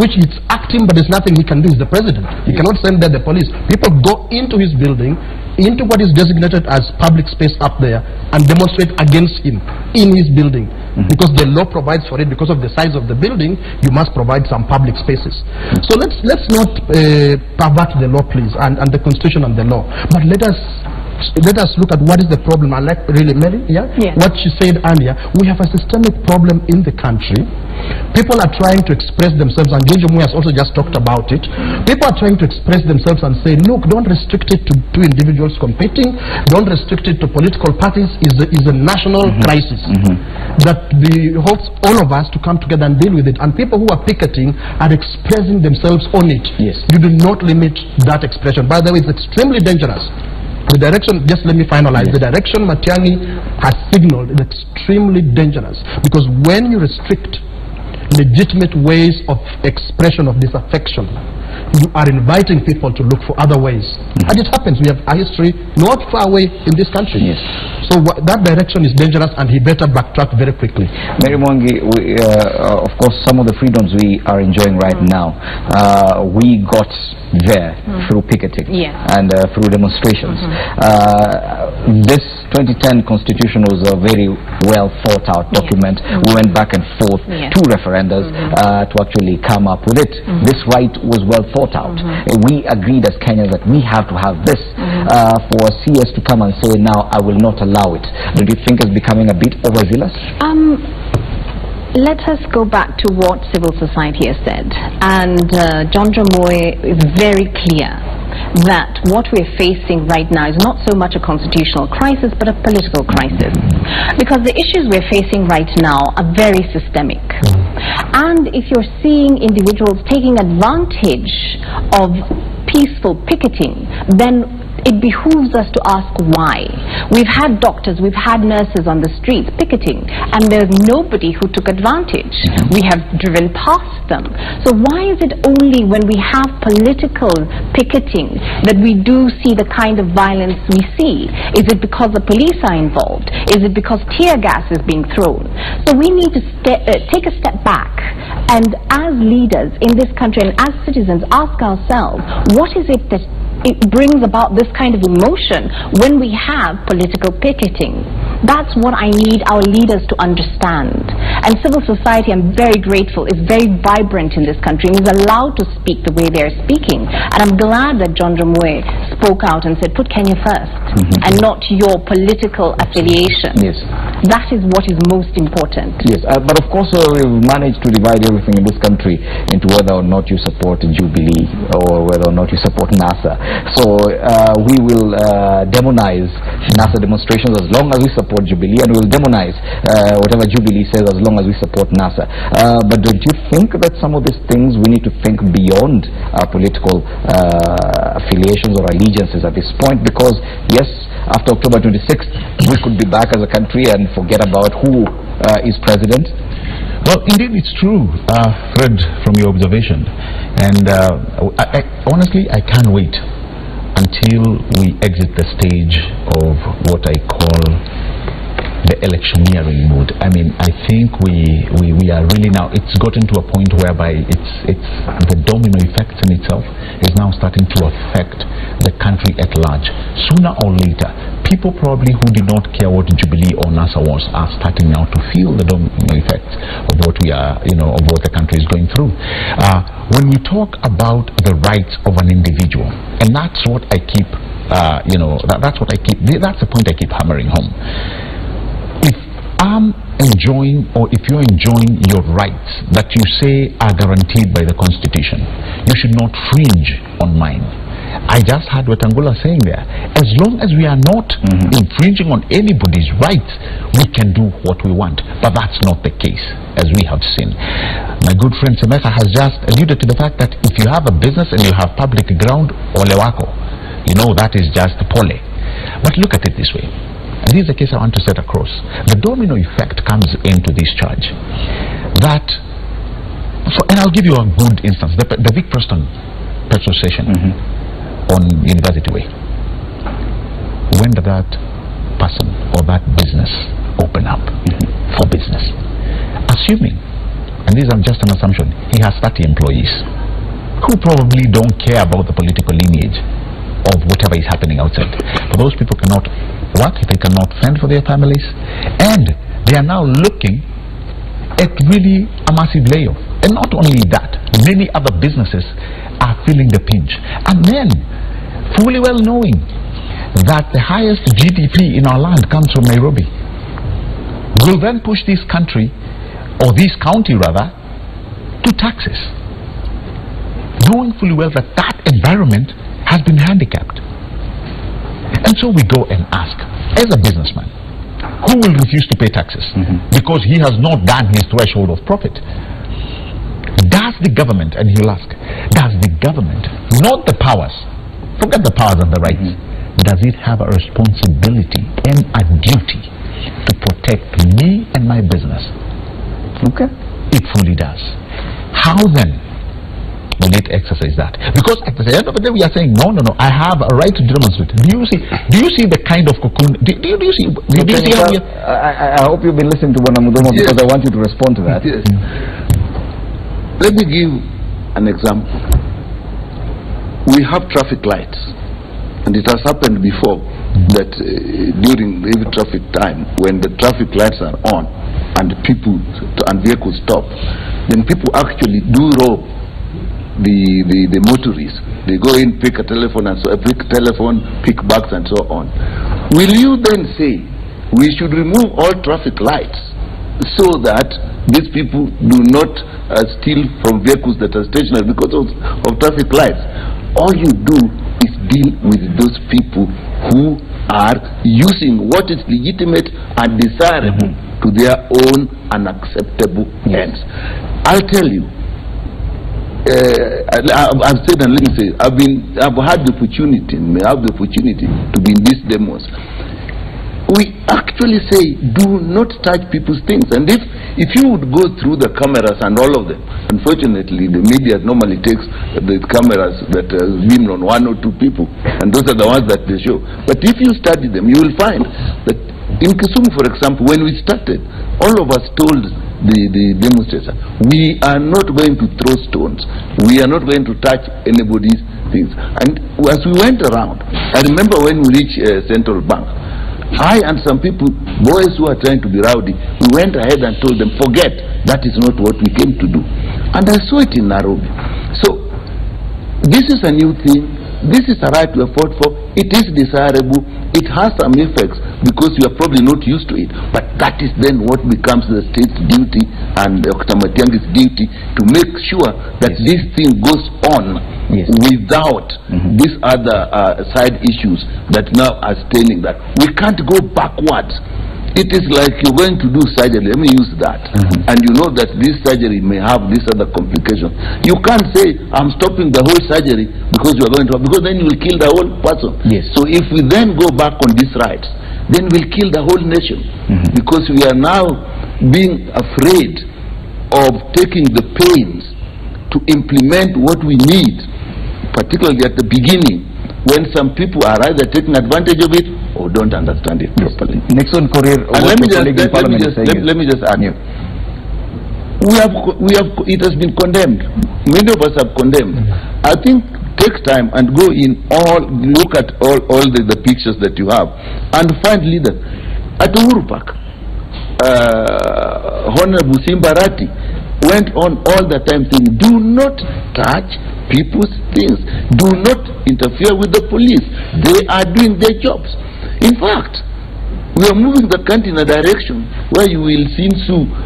which is acting, but there's nothing he can do. He's the president. He cannot send there the police. People go into his building, into what is designated as public space up there, and demonstrate against him in his building. Because the law provides for it. Because of the size of the building, you must provide some public spaces. So let's not pervert the law, please, and the Constitution and the law. But let us look at what is the problem. I like really Mary, what she said earlier. We have a systemic problem in the country. People are trying to express themselves, and Jojo Mui has also just talked about it. People are trying to express themselves and say, look, don't restrict it to two individuals competing. Don't restrict it to political parties. Is a national crisis that behoves all of us to come together and deal with it. And people who are picketing are expressing themselves on it. Yes. You do not limit that expression. By the way, it's extremely dangerous. The direction, just let me finalize, the direction Matiang'i has signaled is extremely dangerous, because when you restrict legitimate ways of expression of disaffection, you are inviting people to look for other ways. And it happens. We have a history not far away in this country. Yes. So that direction is dangerous, and he better backtrack very quickly. Mary Mwangi, of course, some of the freedoms we are enjoying right now, we got there through picketing and through demonstrations. This 2010 Constitution was a very well thought out document. We went back and forth, two referendums to actually come up with it. This right was well thought out. We agreed as Kenyans that we have to have this. For CS to come and say, now I will not allow it, don't you think it's becoming a bit overzealous? Let us go back to what civil society has said. And John Jamoy is very clear that what we're facing right now is not so much a constitutional crisis, but a political crisis. Because the issues we're facing right now are very systemic. And if you're seeing individuals taking advantage of peaceful picketing, then it behooves us to ask why. We've had doctors, we've had nurses on the streets picketing, and there's nobody who took advantage. We have driven past them. So why is it only when we have political picketing that we do see the kind of violence we see? Is it because the police are involved? Is it because tear gas is being thrown? So we need to take a step back, and as leaders in this country and as citizens, ask ourselves, what is it that it brings about this kind of emotion when we have political picketing? That's what I need our leaders to understand. And civil society, I'm very grateful, is very vibrant in this country and is allowed to speak the way they're speaking. And I'm glad that John Ramwe spoke out and said, put Kenya first and not your political affiliation. Yes. That is what is most important. Yes, but of course we've managed to divide everything in this country into whether or not you support Jubilee or whether or not you support NASA. So we will demonize NASA demonstrations as long as we support Jubilee, and we will demonize whatever Jubilee says as long as we support NASA. But don't you think that some of these things we need to think beyond our political affiliations or allegiances at this point? Because yes, after October 26th, we could be back as a country and forget about who is president. Well, indeed, it's true, Fred, from your observation. And honestly, I can't wait until we exit the stage of what I call the electioneering mood. I mean, I think we are really now, it's gotten to a point whereby it's the domino effect in itself is now starting to affect the country at large. Sooner or later, people probably who did not care what Jubilee or NASA was are starting now to feel the domino effects of what we are, of what the country is going through. When we talk about the rights of an individual, and that's what I keep, that's the point I keep hammering home. If I'm enjoying, or if you're enjoying your rights that you say are guaranteed by the Constitution, you should not fringe on mine. I just heard what Angula saying there. As long as we are not infringing on anybody's rights, we can do what we want. But that's not the case, as we have seen. My good friend Semeka has just alluded to the fact that if you have a business and you have public ground, ole wako, that is just pole. But look at it this way. And this is the case I want to set across. The domino effect comes into this charge. And I'll give you a good instance. The Vic Preston petrol station on University Way. When did that person or that business open up for business? Assuming, and this is just an assumption, he has 30 employees who probably don't care about the political lineage of whatever is happening outside. But those people cannot work, they cannot fend for their families, and they are now looking at really a massive layoff. And not only that, many other businesses are feeling the pinch. And then, fully well knowing that the highest GDP in our land comes from Nairobi, will then push this country, or this county rather, to taxes, knowing fully well that that environment has been handicapped. And so we go and ask, as a businessman, who will refuse to pay taxes because he has not done his threshold of profit? Does the government, and he'll ask, does the government, not the powers, forget the powers and the rights, does it have a responsibility and a duty to protect me and my business? Okay. It fully does. How then will it exercise that? Because at the end of the day we are saying no, I have a right to demonstrate. Do you see the kind of cocoon? Do you see how we I hope you've been listening to Wanamudomo because I want you to respond to that. Yes. Let me give an example. We have traffic lights, and it has happened before that during heavy traffic time, when the traffic lights are on and vehicles stop, then people actually do rob the motorists. They go in, pick a telephone, and pick bags and so on. Will you then say we should remove all traffic lights so that these people do not steal from vehicles that are stationary because of traffic lights? All you do is deal with those people who are using what is legitimate and desirable to their own unacceptable ends. I'll tell you, I've said, and let me say, I've had the opportunity, to be in these demos. We actually say, do not touch people's things. And if you would go through the cameras and all of them, unfortunately the media normally takes the cameras that beam on one or two people, and those are the ones that they show. But if you study them, you will find that in Kisumu, for example, when we started, all of us told the demonstrators, we are not going to throw stones, we are not going to touch anybody's things. And as we went around, I remember when we reached Central Bank, I and some people, boys who are trying to be rowdy, we went ahead and told them, forget, that is not what we came to do. And I saw it in Nairobi. So, this is a new thing. This is a right we have fought for. It is desirable. It has some effects because you are probably not used to it. But that is then what becomes the state's duty and Dr. Matiang'i's duty to make sure that this thing goes on without these other side issues that now are staining that. We can't go backwards. It is like you're going to do surgery. Let me use that. And you know that this surgery may have this other complication. You can't say, I'm stopping the whole surgery because you are going to, because then you will kill the whole person. So if we then go back on these rights, then we'll kill the whole nation. Because we are now being afraid of taking the pains to implement what we need, particularly at the beginning, when some people are either taking advantage of it or don't understand it properly. Nixon Korir, and let me just add. It has been condemned. Many of us have condemned. I think take time and go in look at all the pictures that you have and find leaders. At Uhuru Park, Honorable Simbarati went on all the time saying, do not touch people's things. Do not interfere with the police. They are doing their jobs. In fact, we are moving the country in a direction where you will see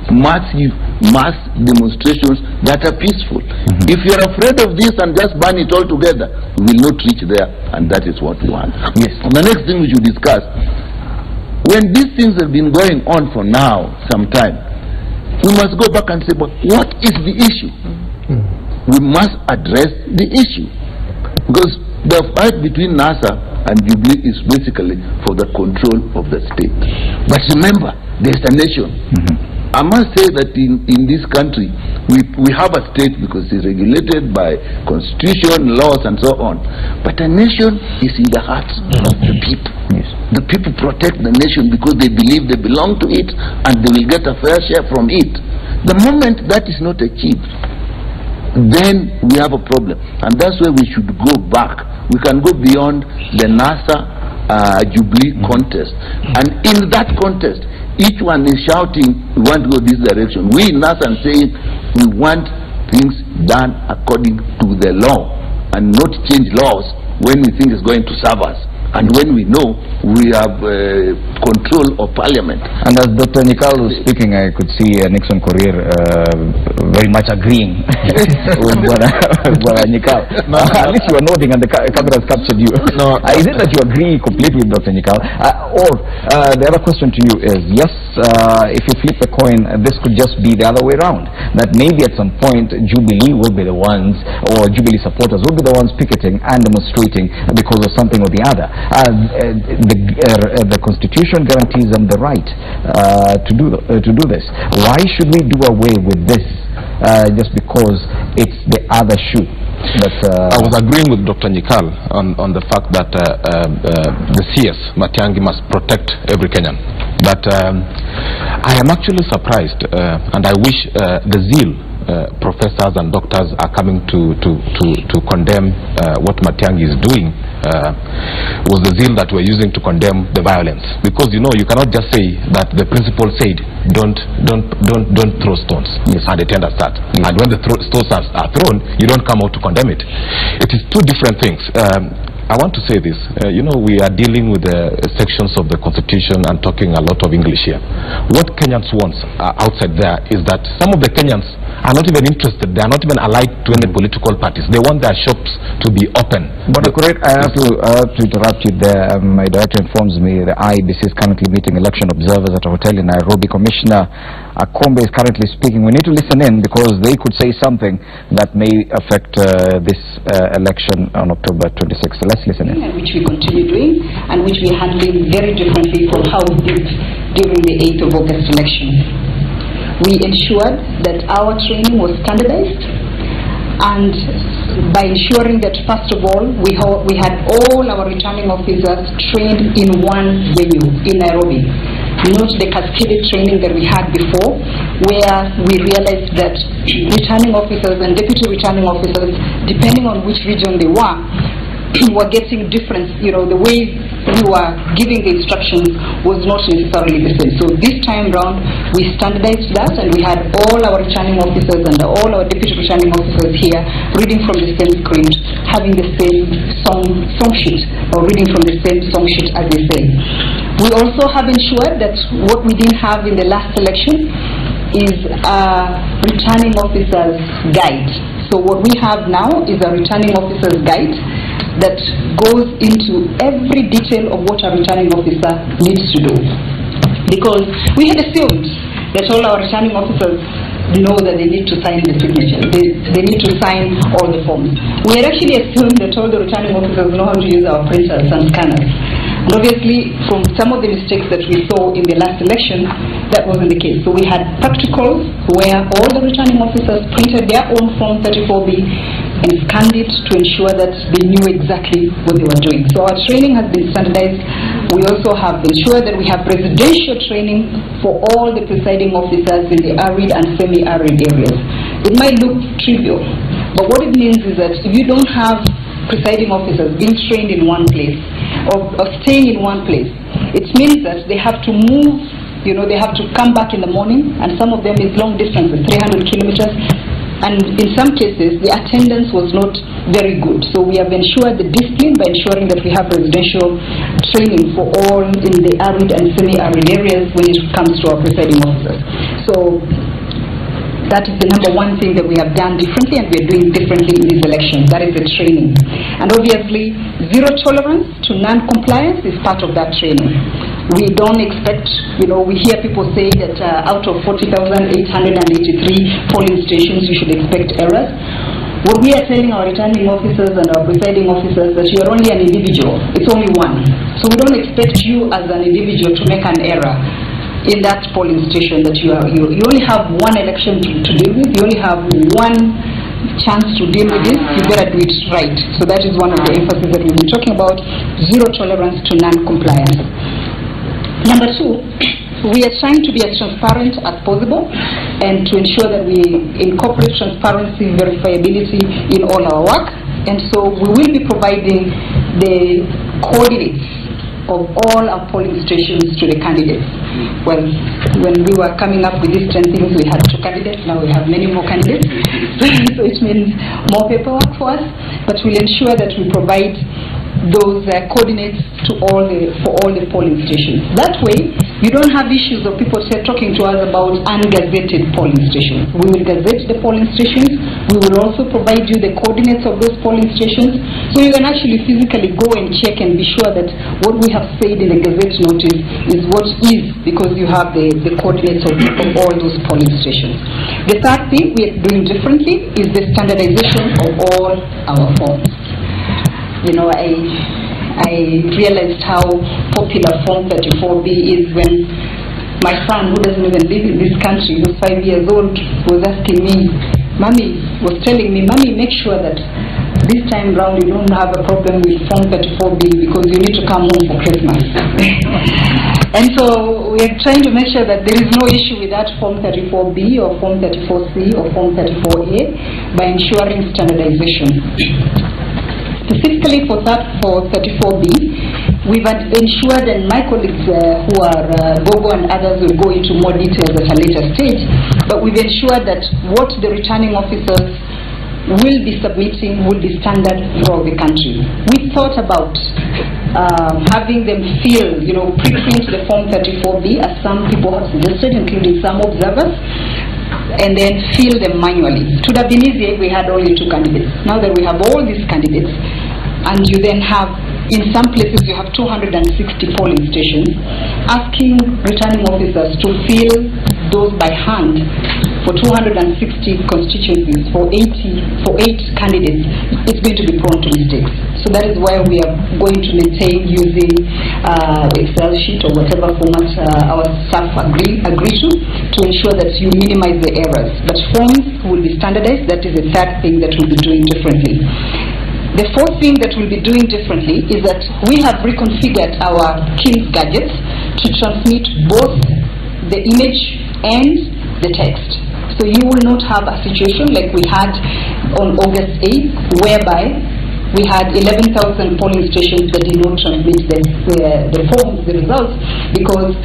massive mass demonstrations that are peaceful. If you are afraid of this and just ban it all together, we will not reach there, and that is what we want. The next thing we should discuss, when these things have been going on for now, some time, we must go back and say, but what is the issue? We must address the issue. Because the fight between NASA and Jubilee is basically for the control of the state. But remember, there's a nation. I must say that in this country, we have a state because it's regulated by constitution, laws, and so on. But a nation is in the hearts of the people. The people protect the nation because they believe they belong to it and they will get a fair share from it. The moment that is not achieved, then we have a problem. And that's where we should go back. We can go beyond the NASA Jubilee contest. And in that contest, each one is shouting, we want to go this direction. We in NASA are saying, we want things done according to the law and not change laws when we think it's going to serve us. And when we know we have control of parliament. And as Dr. Nikal was speaking, I could see Nixon Korir very much agreeing with Nikal. At least you were nodding and the camera has captured you. Is it that you agree completely with Dr. Nikal? Or the other question to you is, yes, if you flip the coin, this could just be the other way around. That maybe at some point Jubilee will be the ones, or Jubilee supporters will be the ones picketing and demonstrating because of something or the other. The Constitution guarantees them the right to do this. Why should we do away with this just because it's the other shoe? I was agreeing with Dr. Nikal on the fact that the CS, Matiang'i, must protect every Kenyan. But I am actually surprised, and I wish the zeal professors and doctors are coming to condemn what Matiang'i is doing was the zeal that we're using to condemn the violence. Because you cannot just say that the principal said don't throw stones and the tender start. And when the stones are thrown, you don't come out to condemn it. It is two different things. I want to say this, we are dealing with sections of the Constitution and talking a lot of English here. What Kenyans want outside there is that some of the Kenyans are not even interested, they are not even allied to any political parties. They want their shops to be open. But I have to interrupt you there. My director informs me the IEBC is currently meeting election observers at a hotel in Nairobi. Commissioner Akombe is currently speaking. We need to listen in because they could say something that may affect this election on October 26th. So let's listen in. Which we continue doing and which we are handling very differently from how we did during the 8th of August election. We ensured that our training was standardized, and by ensuring that first of all we had all our returning officers trained in one venue in Nairobi, not the cascaded training that we had before, where we realized that returning officers and deputy returning officers, depending on which region they were, were getting different, the way we were giving the instructions was not necessarily the same. So this time round, we standardized that, and we had all our returning officers and all our deputy returning officers here reading from the same script, having the same song sheet, or reading from the same song sheet, as they say. We also have ensured that what we didn't have in the last election is a returning officer's guide. So what we have now is a returning officer's guide that goes into every detail of what a returning officer needs to do. Because we had assumed that all our returning officers know that they need to sign the signature. They need to sign all the forms. We had actually assumed that all the returning officers know how to use our printers and scanners. And obviously, from some of the mistakes that we saw in the last election, that wasn't the case. So we had practicals where all the returning officers printed their own Form 34B and scanned it to ensure that they knew exactly what they were doing. So our training has been standardized. We also have ensured that we have residential training for all the presiding officers in the arid and semi-arid areas. It might look trivial, but what it means is that if you don't have presiding officers being trained in one place or staying in one place, it means that they have to move, they have to come back in the morning, and some of them is long distances, 300 kilometers. And in some cases, the attendance was not very good. So we have ensured the discipline by ensuring that we have residential training for all in the arid and semi-arid areas when it comes to our presiding officers. So that is the number one thing that we have done differently, and we are doing differently in this election. That is the training. And obviously, zero tolerance to non-compliance is part of that training. We don't expect, we hear people say that out of 40,883 polling stations, you should expect errors. What we are telling our returning officers and our presiding officers that you are only an individual. It's only one. So we don't expect you as an individual to make an error in that polling station that you only have one election to deal with. You only have one chance to deal with this. You better do it right. So that is one of the emphasis that we've been talking about, zero tolerance to non-compliance. Number two, we are trying to be as transparent as possible and to ensure that we incorporate transparency, verifiability in all our work. And so we will be providing the coordinates of all our polling stations to the candidates. Well, when we were coming up with these 10 things, we had 2 candidates. Now we have many more candidates. So it means more paperwork for us, but we'll ensure that we provide those coordinates to for all the polling stations. That way, you don't have issues of people talking to us about ungazetted polling stations. We will gazette the polling stations. We will also provide you the coordinates of those polling stations, so you can actually physically go and check and be sure that what we have said in the gazette notice is what is, because you have the coordinates of all those polling stations. The third thing we are doing differently is the standardization of all our forms. I realized how popular Form 34B is when my son, who doesn't even live in this country, who's 5 years old, was asking me, telling me, Mommy, make sure that this time round you don't have a problem with Form 34B because you need to come home for Christmas. And so we are trying to make sure that there is no issue with that Form 34B or Form 34C or Form 34A by ensuring standardization. Specifically for 34B, we've ensured, and my colleagues who are Gogo and others will go into more details at a later stage, but we've ensured that what the returning officers will be submitting will be standard throughout the country. We thought about having them pre-print the Form 34B, as some people have suggested, including some observers, and then fill them manually. It would have been easier if we had only 2 candidates. Now that we have all these candidates, and you then have, in some places you have 260 polling stations, asking returning officers to fill those by hand for 260 constituencies for 8 candidates, it's going to be prone to mistakes. So that is why we are going to maintain using Excel sheet or whatever format our staff agree to ensure that you minimize the errors. But forms will be standardized. That is the third thing that we'll be doing differently. The fourth thing that we'll be doing differently is that we have reconfigured our KIMS gadgets to transmit both the image and the text. So you will not have a situation like we had on August 8th, whereby we had 11,000 polling stations that did not transmit the forms, the results, because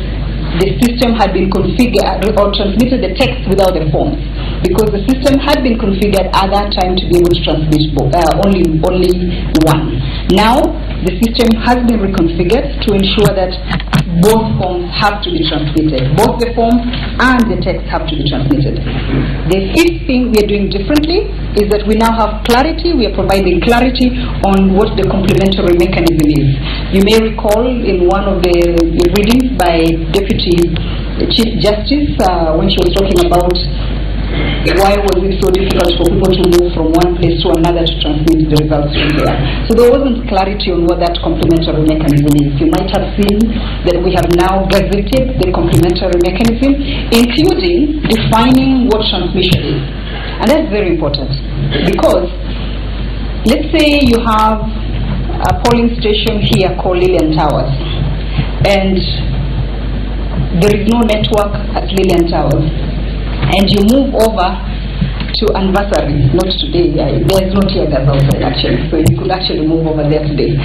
the system had been configured or transmitted the text without the forms, because the system had been configured at that time to be able to transmit only one. Now the system has been reconfigured to ensure that both forms have to be transmitted. Both the forms and the text have to be transmitted. The fifth thing we are doing differently is that we now have clarity. We are providing clarity on what the complementary mechanism is. You may recall in one of the readings by Deputy Chief Justice when she was talking about why was it so difficult for people to move from one place to another to transmit the results from there. So there wasn't clarity on what that complementary mechanism is. You might have seen that we have now gazetted the complementary mechanism, including defining what transmission is. And that's very important, because let's say you have a polling station here called Lillian Towers, and there is no network at Lillian Towers, and you move over to Anniversary, not today, there's no tear gas outside actually, so you could actually move over there today.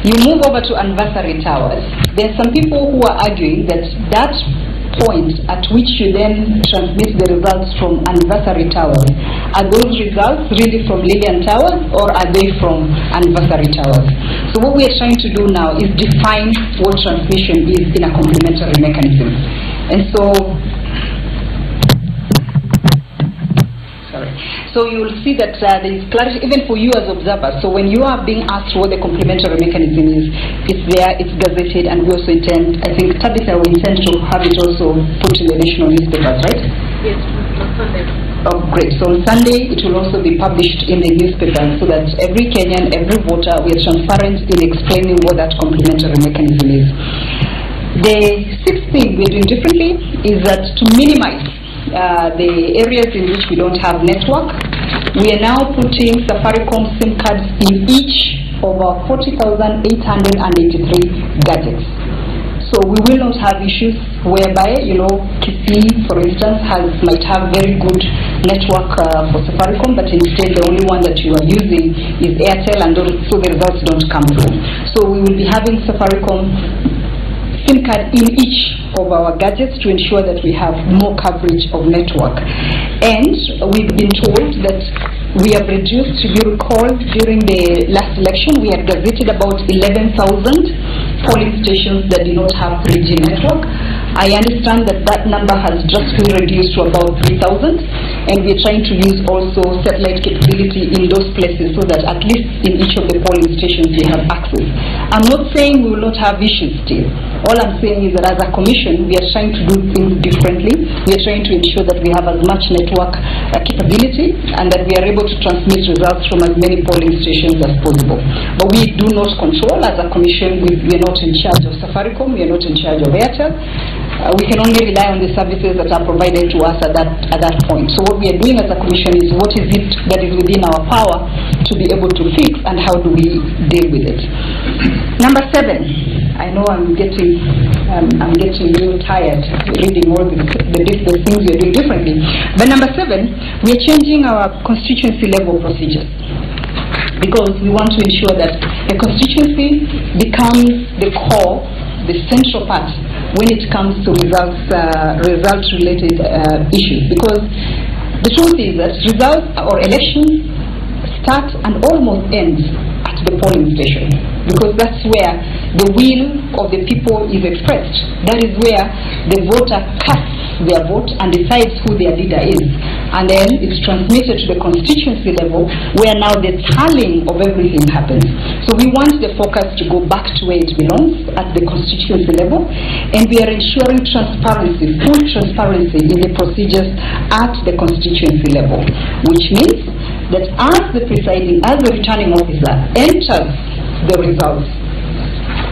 You move over to Anniversary Towers. There's some people who are arguing that that point at which you then transmit the results from Anniversary Towers, are those results really from Lillian Towers or are they from Anniversary Towers? So what we are trying to do now is define what transmission is in a complementary mechanism. And so you will see that there is clarity even for you as observers. So when you are being asked what the complementary mechanism is, it's there, it's gazetted, and we also intend, I think Tabitha will intend to have it also put in the national newspapers, right? Yes, on Sunday. Oh, great. So on Sunday it will also be published in the newspapers, so that every Kenyan, every voter, we are transparent in explaining what that complementary mechanism is. The sixth thing we're doing differently is that to minimize the areas in which we don't have network, we are now putting Safaricom SIM cards in each of our 40,883 gadgets. So we will not have issues whereby, Kisii, for instance, might have very good network for Safaricom, but instead the only one that you are using is Airtel, and so the results don't come through. So we will be having Safaricom SIM card in each of our gadgets to ensure that we have more coverage of network. And we've been told that we have reduced, if you recall, during the last election, we had gazetted about 11,000 polling stations that do not have 3G network. I understand that that number has drastically reduced to about 3,000, and we are trying to use also satellite capability in those places so that at least in each of the polling stations we have access. I'm not saying we will not have issues still. All I'm saying is that as a commission, we are trying to do things differently. We are trying to ensure that we have as much network capability and that we are able to transmit results from as many polling stations as possible. But we do not control as a commission. We are not in charge of Safaricom. We are not in charge of Airtel. We can only rely on the services that are provided to us at that point. So what we are doing as a commission is what is it that is within our power to be able to fix, and how do we deal with it. Number 7. I know I'm getting real tired reading all the things we're doing differently. But number 7, we are changing our constituency level procedures, because we want to ensure that the constituency becomes the core, the central part when it comes to results-related issues. Because the truth is that results or elections start and almost end at the polling station, because that's where the will of the people is expressed. That is where the voter casts their vote and decides who their leader is, and then it's transmitted to the constituency level, where now the tallying of everything happens. So we want the focus to go back to where it belongs, at the constituency level, and we are ensuring transparency, full transparency in the procedures at the constituency level, which means that as the returning officer enters the results,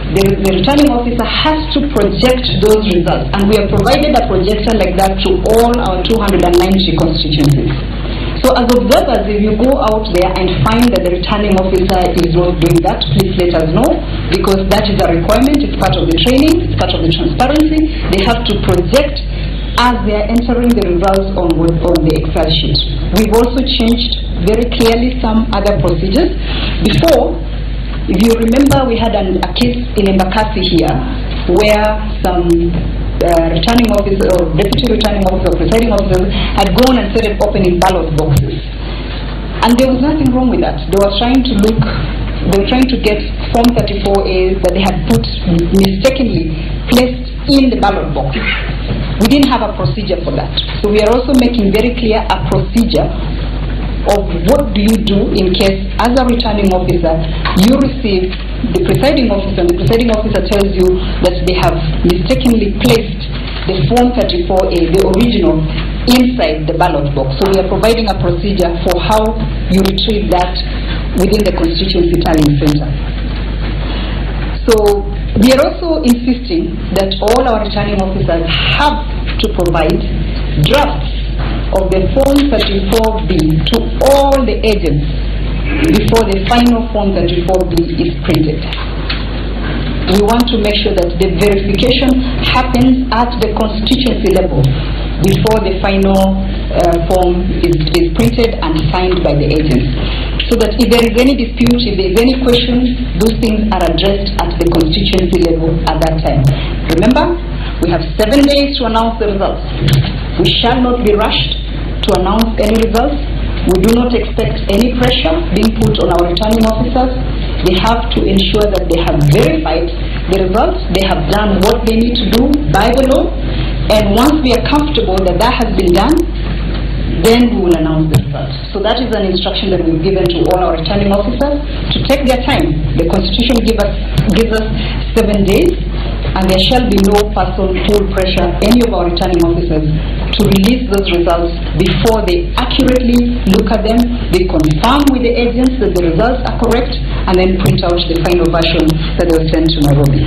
the returning officer has to project those results, and we have provided a projector like that to all our 290 constituencies. So as observers, if you go out there and find that the returning officer is not doing that, please let us know, because that is a requirement. It's part of the training, it's part of the transparency. They have to project as they are entering the results on the Excel sheet. We've also changed very clearly some other procedures. Before, if you remember, we had a case in Embakasi here where some returning officer or deputy returning officer or presiding officer had gone and started opening ballot boxes. And there was nothing wrong with that. They were trying to get Form 34A that they had put mistakenly placed in the ballot box. We didn't have a procedure for that. So we are also making very clear a procedure of what do you do in case, as a returning officer, you receive the presiding officer, and the presiding officer tells you that they have mistakenly placed the Form 34A, the original, inside the ballot box. So we are providing a procedure for how you retrieve that within the Constituency Tallying Center. So we are also insisting that all our returning officers have to provide drafts of the Form 34B to all the agents before the final Form 34B is printed. We want to make sure that the verification happens at the constituency level before the final form is printed and signed by the agents. So that if there is any dispute, if there is any question, those things are addressed at the constituency level at that time. Remember, we have 7 days to announce the results. We shall not be rushed to announce any results. We do not expect any pressure being put on our returning officers. They have to ensure that they have verified the results, they have done what they need to do by the law, and once we are comfortable that that has been done, then we will announce the results. So that is an instruction that we've given to all our returning officers to take their time. The Constitution gives us 7 days, and there shall be no person pull pressure any of our returning officers to release those results before they accurately look at them, they confirm with the agents that the results are correct, and then print out the final version that they will send to Nairobi.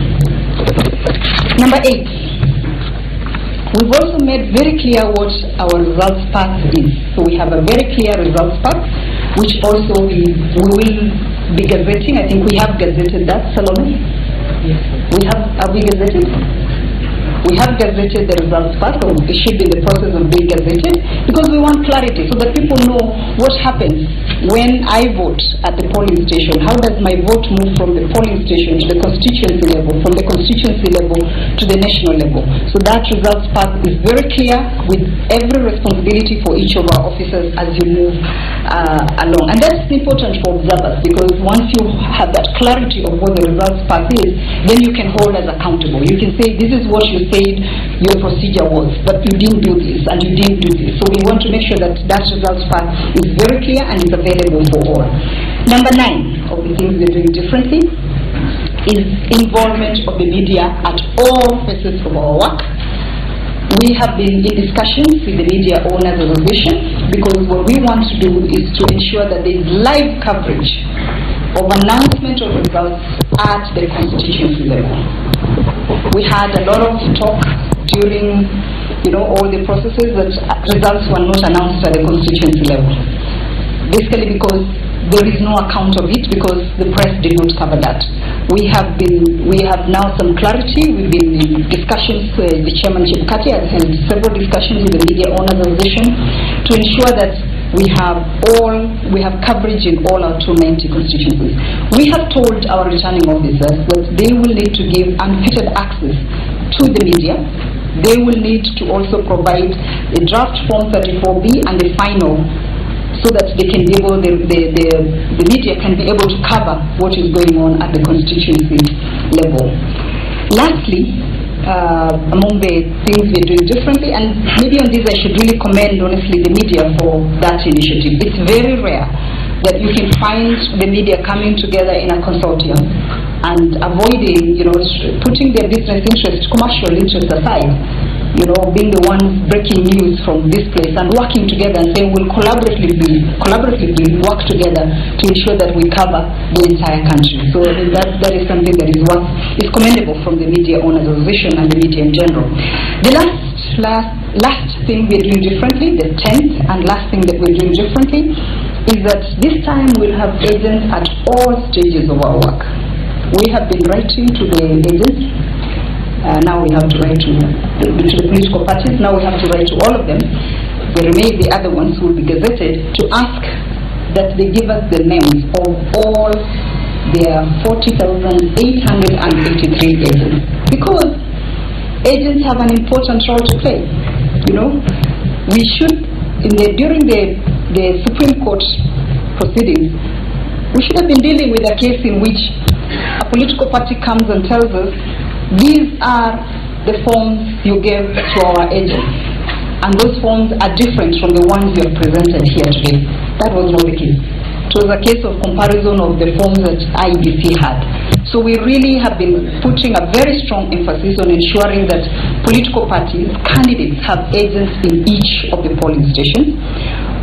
Number 8. We've also made very clear what our results path is. So we have a very clear results path, which also we will be gazetting. I think we have gazetted that, Salome? Yes. Have we gazetted? We have gazetted the results path, or it should be in the process of being gazetted, because we want clarity so that people know what happens when I vote at the polling station. How does my vote move from the polling station to the constituency level, from the constituency level to the national level? So that results path is very clear, with every responsibility for each of our officers as you move along. And that's important for observers, because once you have that clarity of what the results path is, then you can hold us accountable. You can say, this is what you said your procedure was, but you didn't do this and you didn't do this. So we want to make sure that that results path is very clear and is available for all. Number 9 of the things we're doing differently is involvement of the media at all phases of our work. We have been in discussions with the Media Owners Association, because what we want to do is to ensure that there is live coverage of announcement of results at the constituency level. We had a lot of talk during, all the processes that results were not announced at the constituency level. Basically because there is no account of it, because the press did not cover that. We have now some clarity. We've been in discussions. The chairman, C.B.D, has held several discussions with the Media Owners Association to ensure that we have coverage in all our 290 constituencies. We have told our returning officers that they will need to give unfettered access to the media. They will need to also provide the draft Form 34B and the final, so that they can be able, the media can be able to cover what is going on at the constituency level. Lastly, among the things we're doing differently, and maybe on this I should really commend honestly the media for that initiative. It's very rare that you can find the media coming together in a consortium and avoiding, putting their business interest, commercial interest aside, being the ones breaking news from this place and working together and saying we'll collaboratively work together to ensure that we cover the entire country. So that is something that is commendable from the Media Owners Association and the media in general. The last thing we're doing differently, the 10th and last thing that we're doing differently, is that this time we'll have agents at all stages of our work. We have been writing to the agents. Now we have to write to the political parties. Now we have to write to all of them. The other ones will be gazetted, to ask that they give us the names of all their 40,883 agents, because agents have an important role to play. You know, we should, during the Supreme Court proceedings, we should have been dealing with a case in which a political party comes and tells us, these are the forms you gave to our agents, and those forms are different from the ones you have presented here today. That was not the case. It was a case of comparison of the forms that IEBC had. So we really have been putting a very strong emphasis on ensuring that political parties, candidates, have agents in each of the polling stations.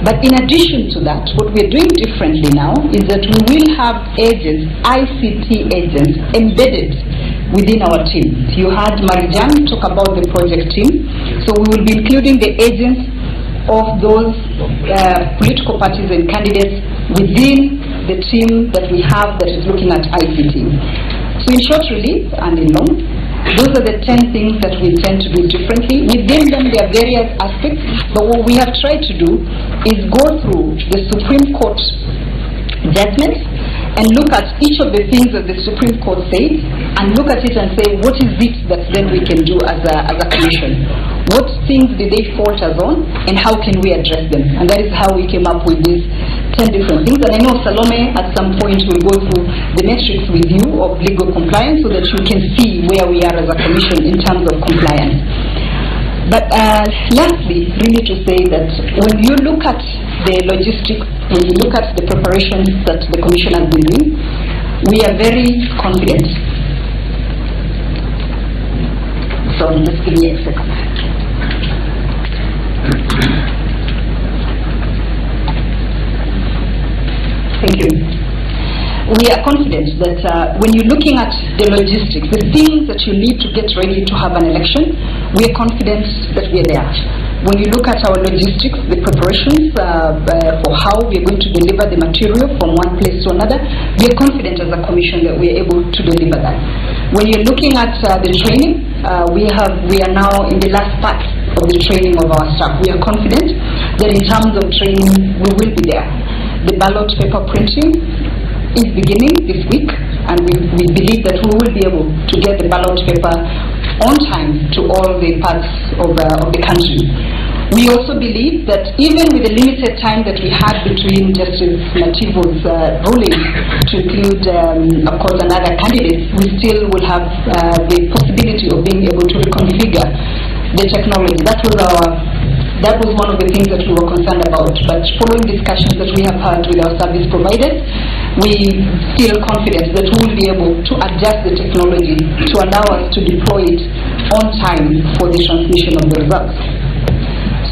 But in addition to that, what we're doing differently now is that we will have agents, ICT agents, embedded within our team. You heard Marijan talk about the project team. So we will be including the agents of those political parties and candidates within the team that we have that is looking at ICT. So in short relief and in long, those are the 10 things that we intend to do differently. Within them, there are various aspects, but what we have tried to do is go through the Supreme Court judgments and look at each of the things that the Supreme Court said and look at it and say, what is it that then we can do as a commission? What things did they fault us on, and how can we address them? And that is how we came up with these 10 different things. And I know Salome at some point will go through the metrics with you of legal compliance so that you can see where we are as a commission in terms of compliance. But lastly, really to say that when you look at the logistics, when you look at the preparations that the Commission has been doing, we are very confident. So just give me a second. Thank you. We are confident that when you're looking at the logistics, the things that you need to get ready to have an election, we are confident that we are there. When you look at our logistics, the preparations for how we are going to deliver the material from one place to another, we are confident as a commission that we are able to deliver that. When you're looking at the training, we are now in the last part of the training of our staff. We are confident that in terms of training, we will be there. The ballot paper printing is beginning this week, and we believe that we will be able to get the ballot paper on time to all the parts of the country. We also believe that even with the limited time that we had between Justice Mativo's ruling to include, of course, another candidate, we still will have the possibility of being able to reconfigure the technology. That was one of the things that we were concerned about. But following discussions that we have had with our service providers, we feel confident that we will be able to adjust the technology to allow us to deploy it on time for the transmission of the results.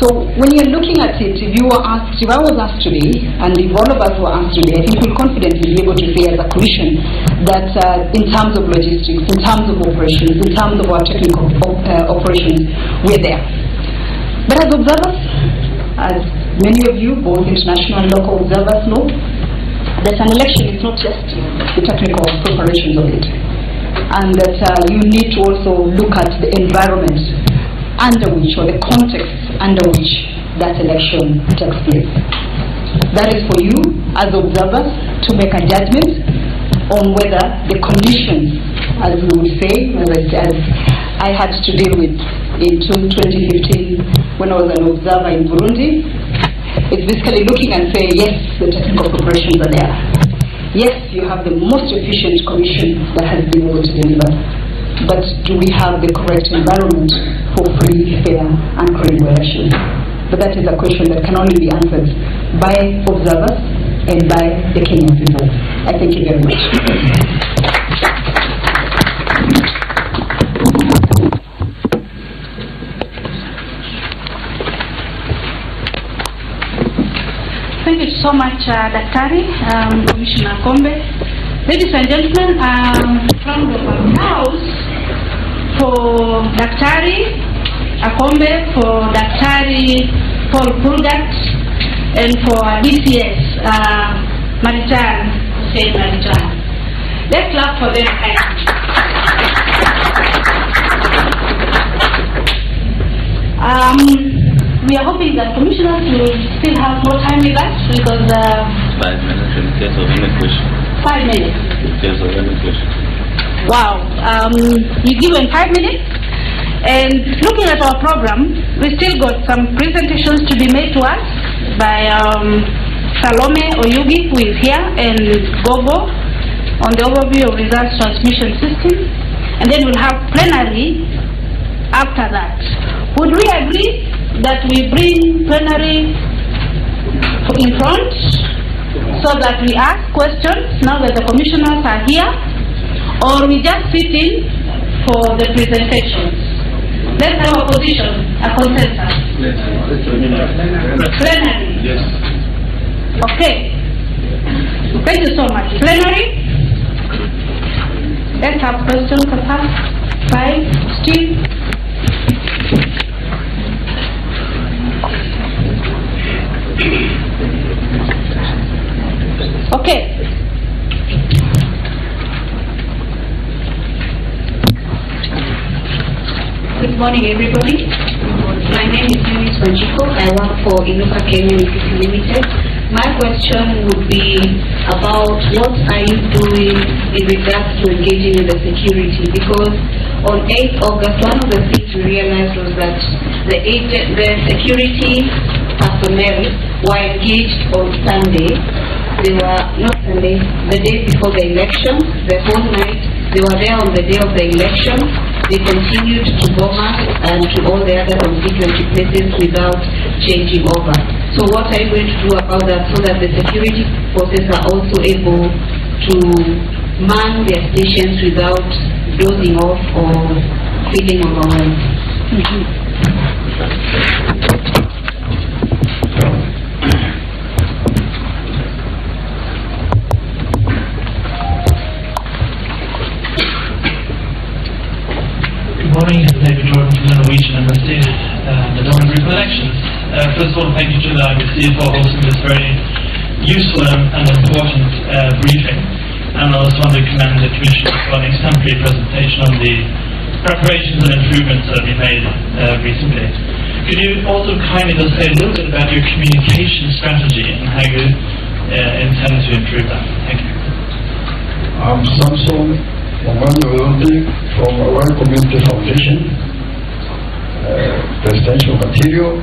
So when you're looking at it, if I was asked today, and if all of us were asked today, I think we'll confidently be able to say as a commission that in terms of logistics, in terms of operations, in terms of our technical operations, we're there. But as observers, as many of you, both international and local observers, know, that an election is not just the technical preparations of it, and that you need to also look at the environment under which, or the context under which that election takes place. That is for you as observers to make a judgment on whether the conditions, as we would say, as I had to deal with in 2015 when I was an observer in Burundi, it's basically looking and saying, yes, the technical preparations are there. Yes, you have the most efficient commission that has been able to deliver. But do we have the correct environment for free, fair, and credible elections? But that is a question that can only be answered by observers and by the Kenyan people. I thank you very much. Thank you so much, Daktari, Commissioner Kombe. Ladies and gentlemen, round of applause for Daktari Akombe, for Daktari Paul Pulgat, and for DCS Marijan, Hussein Marijan. Let's clap for them. We are hoping that commissioners will still have more time with us because 5 minutes in case of any question. 5 minutes. In case of any question. Wow. You're given 5 minutes. And looking at our program, we still got some presentations to be made to us by Salome Oyugi, who is here, and Gogo on the overview of results transmission system. And then we'll have plenary after that. Would we agree that we bring plenary in front so that we ask questions now that the commissioners are here, or we just sit in for the presentations? Let's have a position, a consensus. Plenary. Yes. Okay. Thank you so much. Plenary. Let's have questions for us. 5, Steve. Okay. Good morning, everybody. My name is Eunice Wanjiko. I work for Inuka Kenya Utility Limited. My question would be about what are you doing in regards to engaging with the security? Because on 8th August, one of the things we realized was that the security personnel were engaged on Sunday. They were not Sunday, the day before the election, the whole night. They were there on the day of the election. They continued to bomb us and to all the other constituency places without changing over. So what are you going to do about that so that the security forces are also able to man their stations without dozing off or feeling overwhelmed? Good morning, David Jordan from the Norwegian Embassy, the Northern Group Elections. First of all, thank you to the IBC for hosting this very useful and important briefing. And I also want to commend the Commissioner for an exemplary presentation on the preparations and improvements that have been made recently. Could you also kindly just say a little bit about your communication strategy and how you intend to improve that? Thank you. I'm Samson from a World Community Foundation, presidential material.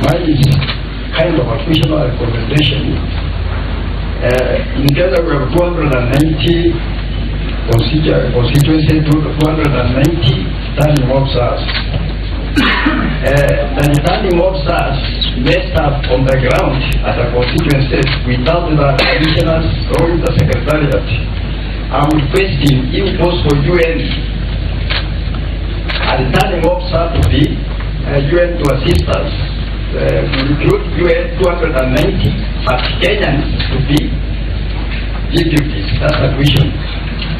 Mine is kind of official recommendation. In Canada we have 290 constituency, 290 standing officers. The standing officers messed up on the ground at the constituencies without the commissioners or the secretariat. I would question if possible UN and the standing officer to be UN to assist us. Include UN 290, but Kenyans to be deputies. That's the question.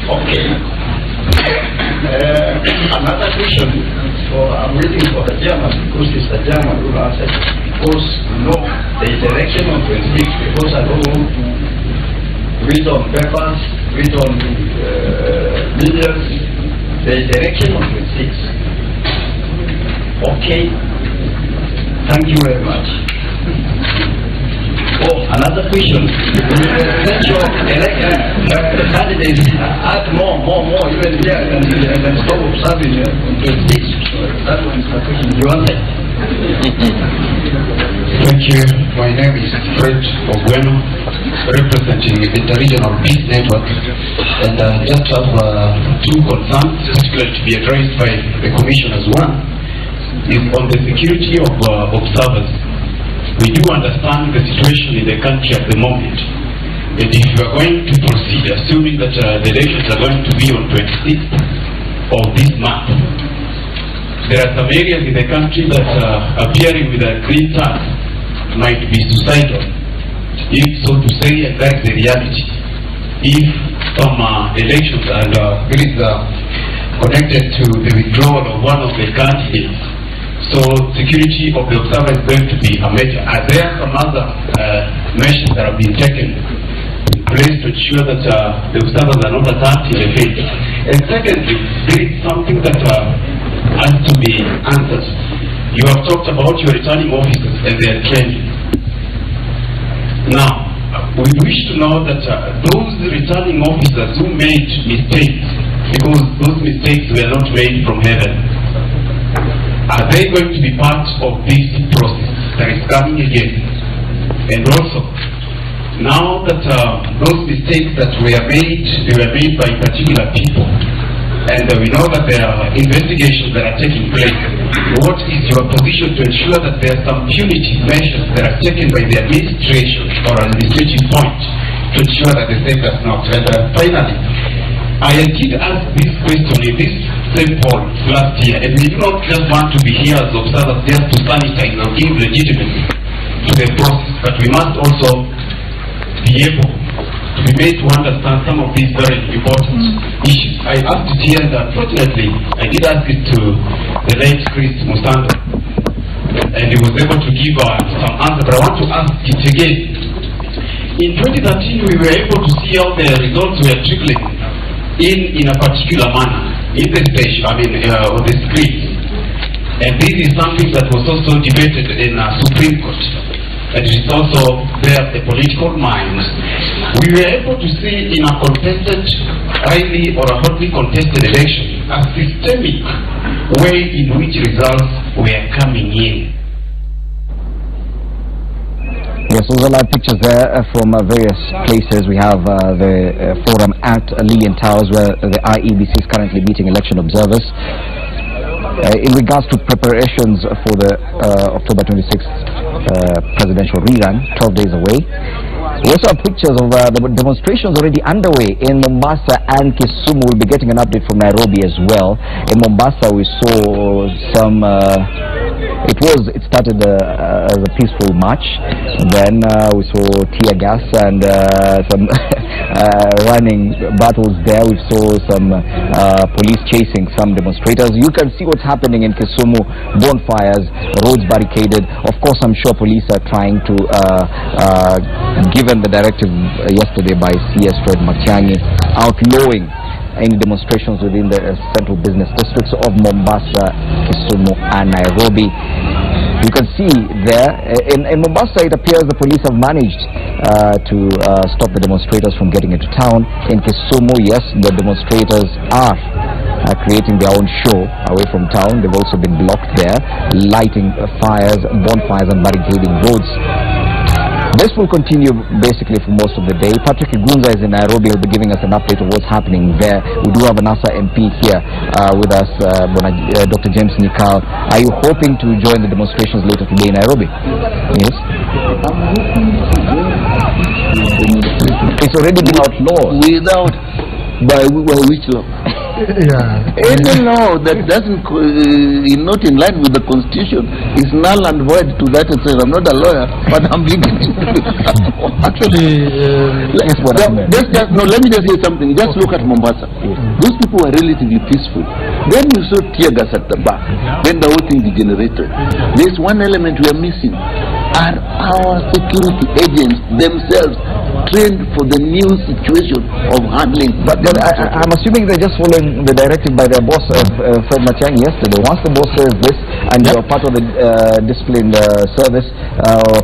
Okay. Another question, I'm waiting for the German because it's the German who answered. Because no, there is election on 26 because I don't want to read on papers, read on media. There is election on 26. Okay. Thank you very much. Oh, another question. Presidential election, the candidates add more, even here than stop observing on 26. That one is the question. You answer. Thank you. My name is Fred Ogweno, representing the Interregional Peace Network, and just have two concerns, particularly to be addressed by the Commissioners. One is on the security of observers. We do understand the situation in the country at the moment, and if you are going to proceed, assuming that the elections are going to be on 26th of this month, there are some areas in the country that appearing with a green tag might be suicidal, if so to say, and that's the reality. If some elections and it is connected to the withdrawal of one of the candidates, so security of the observer is going to be a major. Are there some other measures that have been taken in place to ensure that the observers are not attacked in the field? And secondly, there is something that has to be answered. You have talked about your returning officers and their training. Now, we wish to know that those returning officers who made mistakes, because those mistakes were not made from heaven, are they going to be part of this process that is coming again? And also, now that those mistakes that were made, they were made by particular people, and we know that there are investigations that are taking place. What is your position to ensure that there are some punitive measures that are taken by the administration or administrative point to ensure that the same does not? And finally, I did ask this question in this same poll last year, and we do not just want to be here as observers just to sanitize and give legitimacy to the process, but we must also be able to be made to understand some of these very important issues. I asked it here, and unfortunately, I did ask it to the late Chris Musanda, and he was able to give some answer, but I want to ask it again. In 2013, we were able to see how the results were trickling in a particular manner, in the station, on the screen. And this is something that was also debated in Supreme Court. And it is also there the political minds. We were able to see in a contested, highly or a hotly contested election, a systemic way in which results were coming in. Yes, those are live pictures there from various places. We have the forum at Leon Towers, where the IEBC is currently meeting election observers. In regards to preparations for the October 26th presidential rerun, 12 days away, we also have pictures of the demonstrations already underway in Mombasa and Kisumu. We'll be getting an update from Nairobi as well. In Mombasa, we saw some. It started as a peaceful march. Then we saw tear gas and some running battles there. We saw some police chasing some demonstrators. You can see what's happening in Kisumu. Bonfires, roads barricaded. Of course, I'm sure police are trying to, given the directive yesterday by CS Fred Matiang'i, outlawing any demonstrations within the central business districts of Mombasa, Kisumu and Nairobi. You can see there, in Mombasa it appears the police have managed to stop the demonstrators from getting into town. In Kisumu, yes, the demonstrators are creating their own show away from town. They've also been blocked there, lighting fires, bonfires and barricading roads. This will continue basically for most of the day. Patrick Igunza is in Nairobi. He'll be giving us an update of what's happening there. We do have an NASA MP here with us, Dr. James Nikal. Are you hoping to join the demonstrations later today in Nairobi? Yes? It's already been outlawed. Without, by which law? Yeah. Any law that doesn't not in line with the Constitution is null and void to that extent. I'm not a lawyer, but I'm beginning. Actually, let me just say something. Just look at Mombasa. Those people were relatively peaceful. Then you saw tear gas at the back. Then the whole thing degenerated. There's one element we are missing. Are our security agents themselves trained for the new situation of handling? But I'm assuming they're just following the directive by their boss, Fred Matiang'i, yesterday. Once the boss says this and you're part of the disciplined service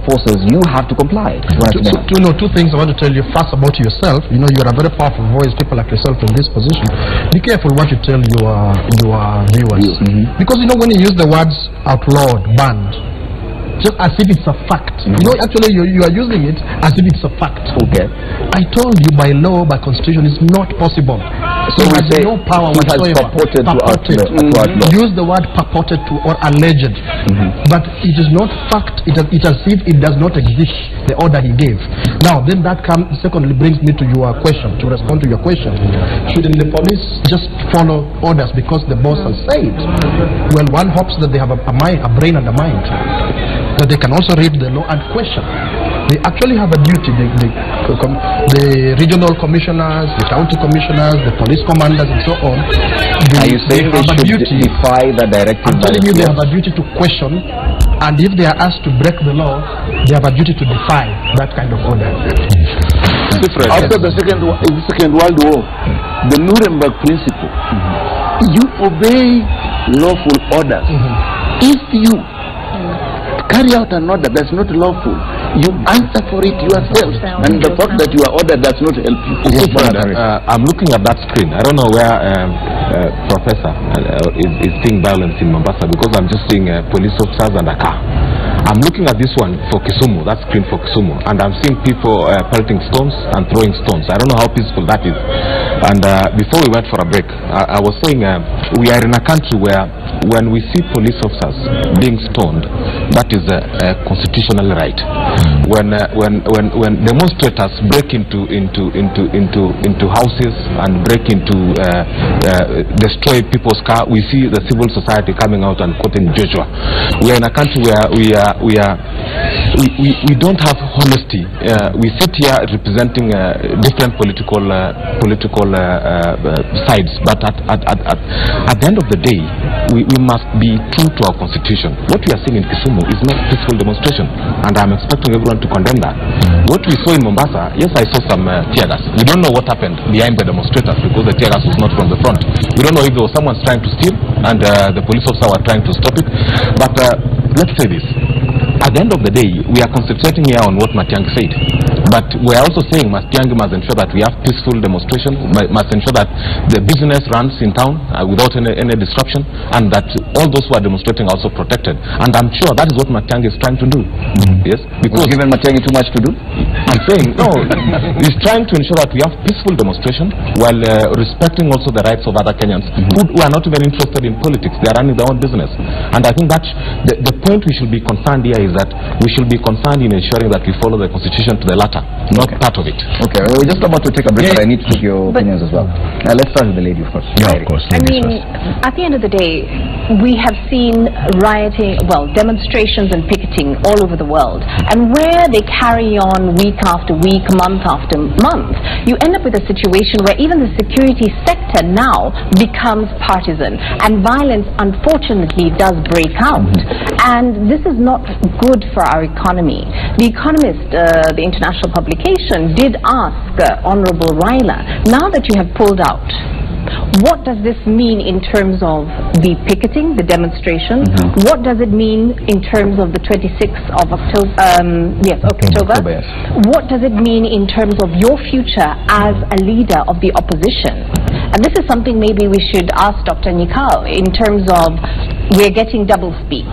forces, you have to comply. Two things I want to tell you. First, about yourself. You know, you're a very powerful voice, people like yourself in this position. Be careful what you tell your viewers. Because, you know, when you use the words outlawed, banned, just as if it's a fact. You know, actually you are using it as if it's a fact. Okay. I told you by law, by constitution, it's not possible. So we say no power whatsoever. Purported to outlaw. Use the word purported to or alleged. But it is not fact. It's as if it does not exist, the order he gave. Now, then that secondly brings me to your question, to respond to your question. Shouldn't the police just follow orders because the boss has said? Well, one hopes that they have a brain and a mind, that they can also read the law and question. They actually have a duty, the regional commissioners, the county commissioners, the police commanders and so on. Are you saying they should defy the directive? I'm telling you, they have a duty to question, and if they are asked to break the law, they have a duty to defy that kind of order. After the Second World War, the Nuremberg principle, you obey lawful orders. If you carry out an order that's not lawful, You answer for it yourself. And the fact that you are ordered does not help you. Yes, I'm looking at that screen. I don't know where Professor is seeing violence in Mombasa, because I'm just seeing police officers and a car. I'm looking at this one for Kisumu, that screen for Kisumu, and I'm seeing people pelting stones and throwing stones. I don't know how peaceful that is. And before we went for a break, I was saying we are in a country where when we see police officers being stoned, that is a constitutional right. When demonstrators break into houses and break into destroy people's car, we see the civil society coming out and quoting Joshua. We are in a country where we don't have honesty. We sit here representing different political sides, but at the end of the day, we must be true to our constitution. What we are seeing in Kisumu is not peaceful demonstration, and I'm expecting everyone to condemn that. What we saw in Mombasa, yes, I saw some tear gas. We don't know what happened behind the demonstrators, because the tear gas was not from the front. We don't know if there was someone trying to steal and the police officer were trying to stop it. But let's say this. At the end of the day, we are concentrating here on what Matiang'i said. But we are also saying Matiang'i must ensure that we have peaceful demonstration, must ensure that the business runs in town without any disruption, and that all those who are demonstrating are also protected. And I'm sure that is what Matiang'i is trying to do. Yes, because given Matiang'i too much to do? I'm saying, no, he's trying to ensure that we have peaceful demonstration while respecting also the rights of other Kenyans who are not even interested in politics. They are running their own business. And I think that the point we should be concerned here is that we should be concerned in ensuring that we follow the constitution to the letter, not part of it. Okay, we're just about to take a break, but I need to take your opinions as well. Let's start with the lady, of course. Yeah, of course. I mean, at the end of the day, we have seen rioting, well, demonstrations and picketing all over the world. And where they carry on week after week, month after month, you end up with a situation where even the security sector now becomes partisan. And violence, unfortunately, does break out. And this is not good for our economy. The Economist, the international publication, did ask Honorable Raila, now that you have pulled out, what does this mean in terms of the picketing, the demonstration? What does it mean in terms of the 26th of October? October. Yes. What does it mean in terms of your future as a leader of the opposition? And this is something maybe we should ask Dr. Nikau in terms of, we're getting double speak.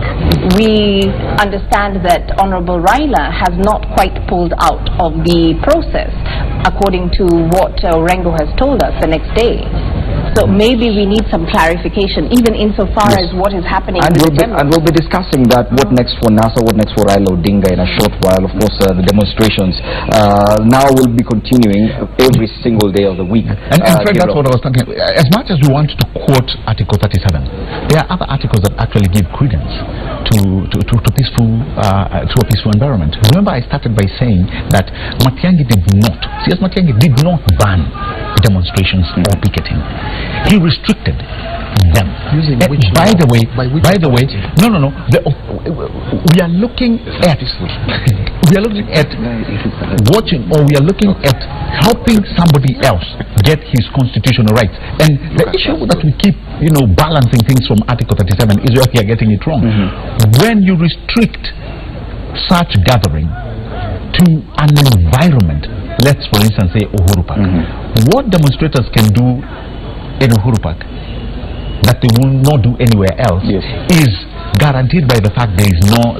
We understand that Honorable Raila has not quite pulled out of the process, according to what Orengo has told us the next day. So maybe we need some clarification, even insofar as what is happening. And we'll be discussing that, what next for NASA, what next for Raila Odinga in a short while. Of course, the demonstrations now will be continuing every single day of the week. And Fred, that's what I was thinking. As much as we want to quote Article 37, there are other articles that actually give credence to a peaceful environment. Remember, I started by saying that Matiang'i did not ban demonstrations or picketing. He restricted them. By the way, no. We are looking at watching, or we are looking at helping somebody else get his constitutional rights. And the issue that we keep, balancing things from Article 37 is where we are getting it wrong. When you restrict such gathering to an environment, let's for instance say Uhuru Park, what demonstrators can do in Uhuru Park that they will not do anywhere else is guaranteed by the fact there's not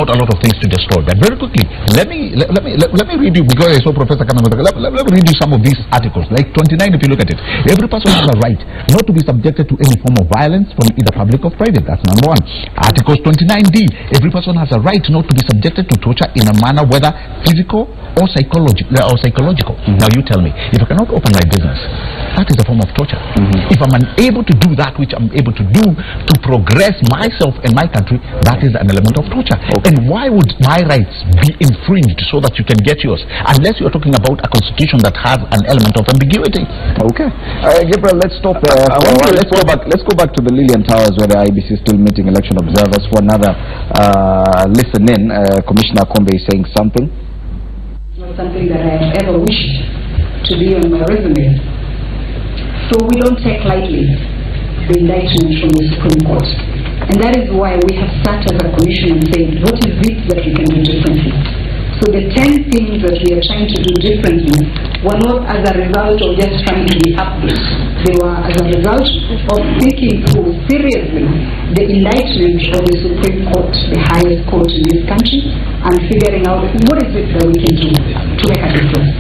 a lot of things to destroy. But very quickly, let me read you, because I saw Professor coming. Let me read you some of these articles. Like 29, if you look at it, every person has a right not to be subjected to any form of violence from either public or private. That's number one. Articles 29D, every person has a right not to be subjected to torture in a manner whether physical or psychological. Now you tell me, if I cannot open my business, that is a form of torture. If I'm unable to do that which I'm able to do to progress myself and my country, that is an element of torture. And why would my rights be infringed so that you can get yours, unless you're talking about a constitution that has an element of ambiguity? Okay, Gabriel, let's stop there. Let's go back to the Lillian Towers, where the IBC is still meeting election observers for another listen in. Commissioner Kombe is saying something. Not something that I have ever wished to be on my resume. So we don't take lightly the indictment from the Supreme Court. And that is why we have sat as a commission and said, what is it that we can do differently? So So the 10 things that we are trying to do differently were not as a result of just trying to be upbeat. They were as a result of thinking through seriously the indictment of the Supreme Court, the highest court in this country, and figuring out what is it that we can do to make a difference.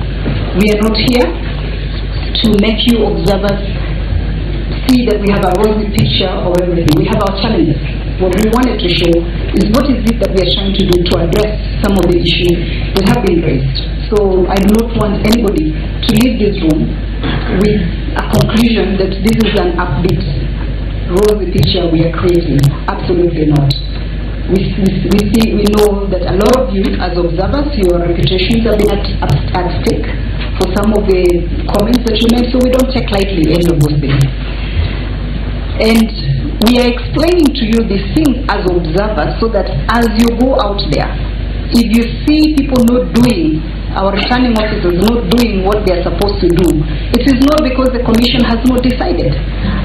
We are not here to make you observers see that we have a rosy picture of everything. We have our challenges. What we wanted to show is what is it that we are trying to do to address some of the issues that have been raised. So I do not want anybody to leave this room with a conclusion that this is an upbeat, rosy picture we are creating. Absolutely not. We know that a lot of you as observers, your reputations have been at stake for some of the comments that you made, so we don't take lightly any of those things. And we are explaining to you these things as observers so that as you go out there, if you see people not doing, our returning officers not doing what they are supposed to do, it is not because the commission has not decided.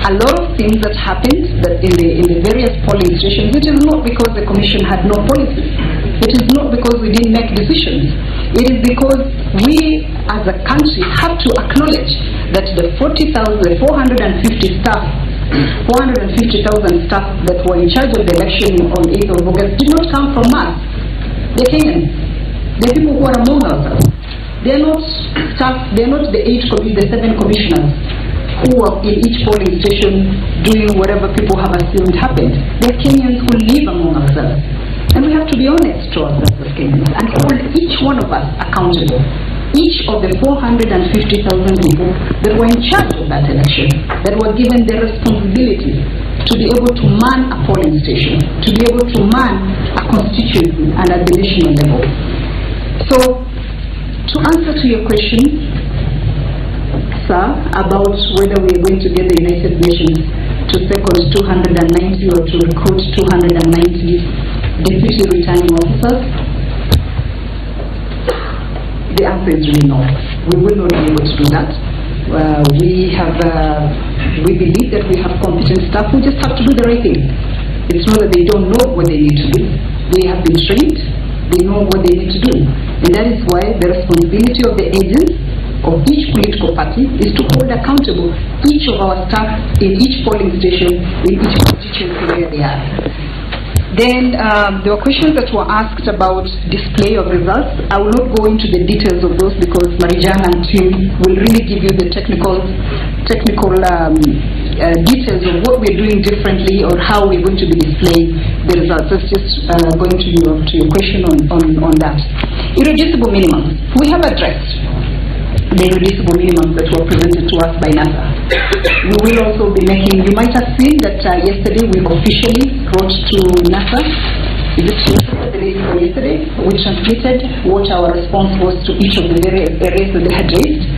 A lot of things that happened that in the various polling stations, it is not because the commission had no policy. It is not because we didn't make decisions. It is because we as a country have to acknowledge that the 450,000 staff 450,000 staff that were in charge of the election on 8th of August did not come from us. The Kenyans, the people who are among us. They are not staff, they are not the 7 commissioners who are in each polling station doing whatever people have assumed happened. They are Kenyans who live among ourselves. And we have to be honest to ourselves as Kenyans and hold each one of us accountable. Each of the 450,000 people that were in charge of that election, that were given the responsibility to be able to man a polling station, to be able to man a constituency and at the national level. So, to answer to your question, sir, about whether we are going to get the United Nations to second 290 or to recruit 290 deputy returning officers, the answer is really no. We will not be able to do that. We believe that we have competent staff. We just have to do the right thing. It's not that they don't know what they need to do. They have been trained. They know what they need to do. And that is why the responsibility of the agents of each political party is to hold accountable each of our staff in each polling station, in each constituency where they are. Then there were questions that were asked about display of results. I will not go into the details of those because Marijan and team will really give you the technical details of what we're doing differently or how we're going to be displaying the results. That's just going to your question on that. Irreducible minimums. We have addressed the irreducible minimums that were presented to us by NASA. We will also be making, you might have seen that yesterday we officially wrote to NASA, is it yesterday, the day before yesterday, we transmitted what our response was to each of the various areas that they had raised,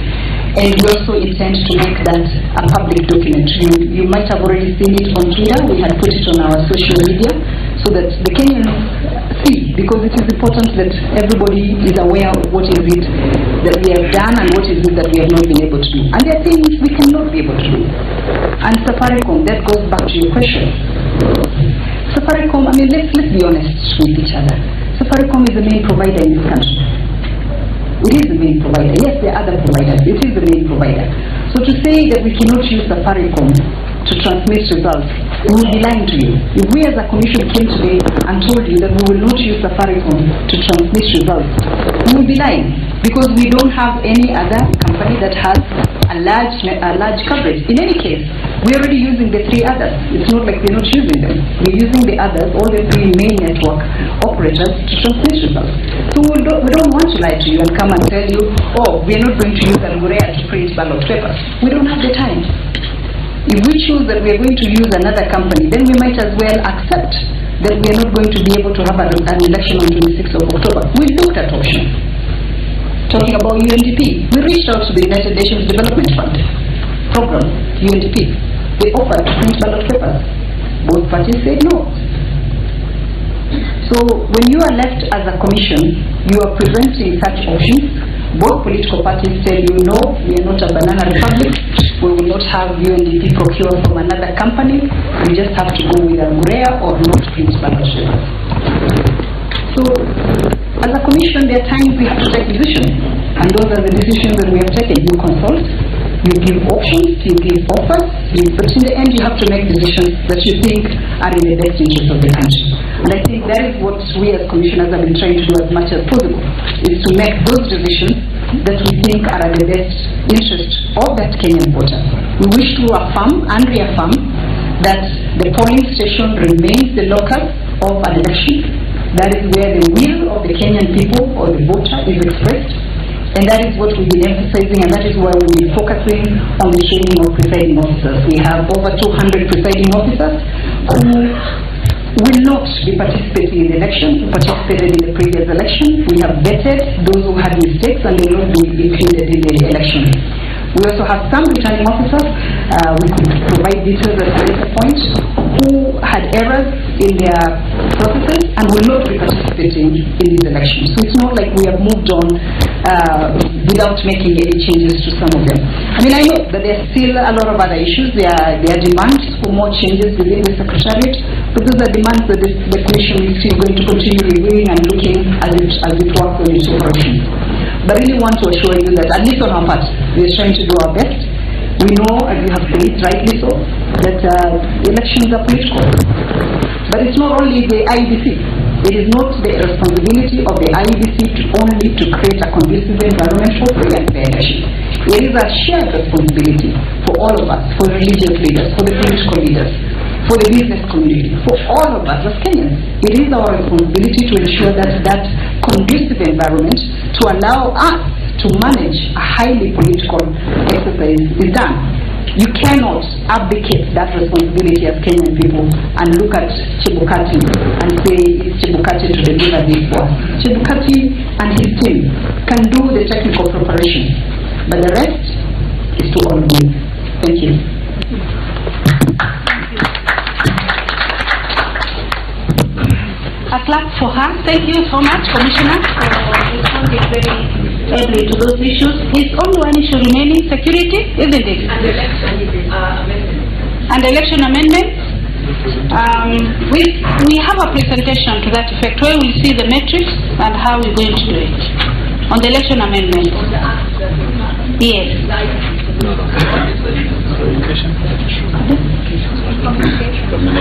and we also intend to make that a public document. You might have already seen it on Twitter. We had put it on our social media so that the Kenyans see, because it is important that everybody is aware of what is it that we have done and what is it that we have not been able to do. And there are things we cannot be able to do. And Safaricom, that goes back to your question. Safaricom, I mean, let's be honest with each other. Safaricom is the main provider in this country. It is the main provider. Yes, there are other providers. It is the main provider. So to say that we cannot use Safaricom to transmit results, we will be lying to you. If we as a commission came today and told you that we will not use Safaricom to transmit results, we will be lying, because we don't have any other company that has a large coverage. In any case, we're already using the 3 others. It's not like we're not using them. We're using the others, all the 3 main network operators, to transmit results. So we don't want to lie to you and come and tell you, oh, we're not going to use Al-Gurea to print ballot papers. We don't have the time. If we choose that we are going to use another company, then we might as well accept that we are not going to be able to have an election on 26th of October. We looked at options. Talking about UNDP, we reached out to the United Nations Development Fund program, UNDP. They offered to print ballot papers. Both parties said no. So when you are left as a commission, you are presenting such options. Both political parties tell you, no, we are not a banana republic. We will not have UNDP procure from another company. We just have to go with Al-Gurea or not print ballot papers. So as a commission, mentioned there are times we have to take decisions, and those are the decisions that we have taken. You consult, you give options, you give offers, but in the end you have to make decisions that you think are in the best interest of the country. And I think that is what we as commissioners have been trying to do as much as possible, is to make those decisions that we think are at the best interest of that Kenyan voter. We wish to affirm and reaffirm that the polling station remains the locus of an election. That is where the will of the Kenyan people or the voter is expressed. And that is what we've been emphasizing, and that is why we've been focusing on the training of presiding officers. We have over 200 presiding officers who will not be participating in the election, who participated in the previous election. We have vetted those who had mistakes and will not be included in the election. We also have some returning officers, we could provide details at a later point, who had errors in their processes and will not be participating in these elections. So it's not like we have moved on without making any changes to some of them. I mean, I know that there are still a lot of other issues. There are demands for more changes within the Secretariat, but those are demands that the Commission is still going to continue reviewing and looking as it works on its operations. But I really want to assure you that, at least on our part, we are trying to do our best. We know, as you have said, rightly so, that elections are political. But it's not only the IEBC. It is not the responsibility of the IEBC only to create a conducive environment for free and fair elections. It is a shared responsibility for all of us, for religious leaders, for the political leaders, for the business community, for all of us as Kenyans. It is our responsibility to ensure that that conducive environment to allow us to manage a highly political exercise is done. You cannot abdicate that responsibility as Kenyan people and look at Chebukati and say it's Chebukati to deliver this for us. Chebukati and his team can do the technical preparation, but the rest is to all of you. Thank you. A clap for her. Thank you so much, Commissioner, for responding very ably to those issues. It's only one issue remaining, security, isn't it? And election amendments. We have a presentation to that effect where we'll see the metrics and how we're going to do it. On the election amendments. Yes.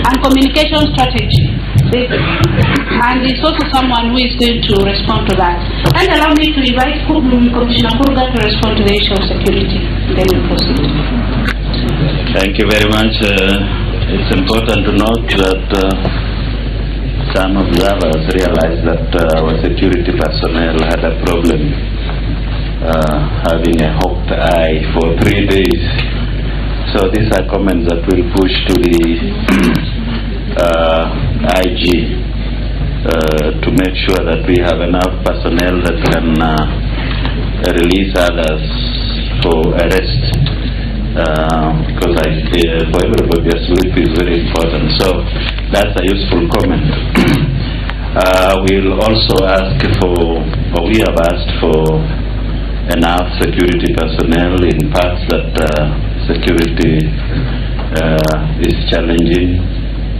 And communication strategy. And it's also someone who is going to respond to that. And allow me to invite Commissioner Kurga to respond to the issue of security. Then we'll proceed. Thank you very much. It's important to note that some observers realized that our security personnel had a problem having a hawked eye for 3 days. So these are comments that we'll push to the IG to make sure that we have enough personnel that can release others for arrest. Because for everybody, sleep is very important. So that's a useful comment. We'll also ask for, or we have asked for, enough security personnel in parts that security is challenging,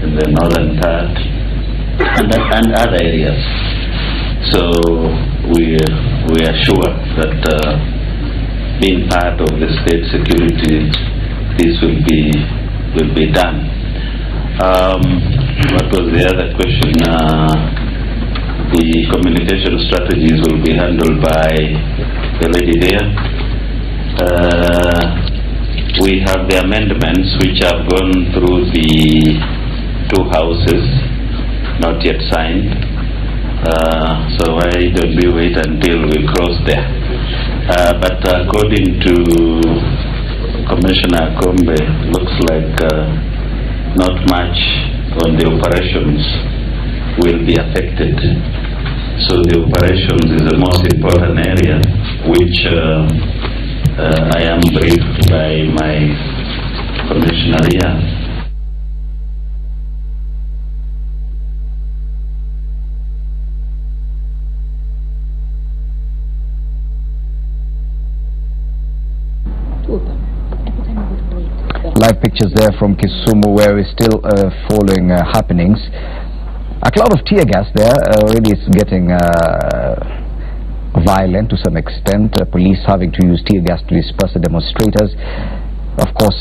in the northern part and other areas. So we are sure that being part of the state security, this will be done. What was the other question? The communication strategies will be handled by the lady there. We have the amendments which have gone through the two houses, not yet signed. So why don't we wait until we cross there? But according to Commissioner Kombe, looks like not much on the operations will be affected. So the operations is the most important area, which I am briefed by my commissioner here. Live pictures there from Kisumu, where we're still following happenings. A cloud of tear gas there already is getting violent to some extent, police having to use tear gas to disperse the demonstrators. Of course,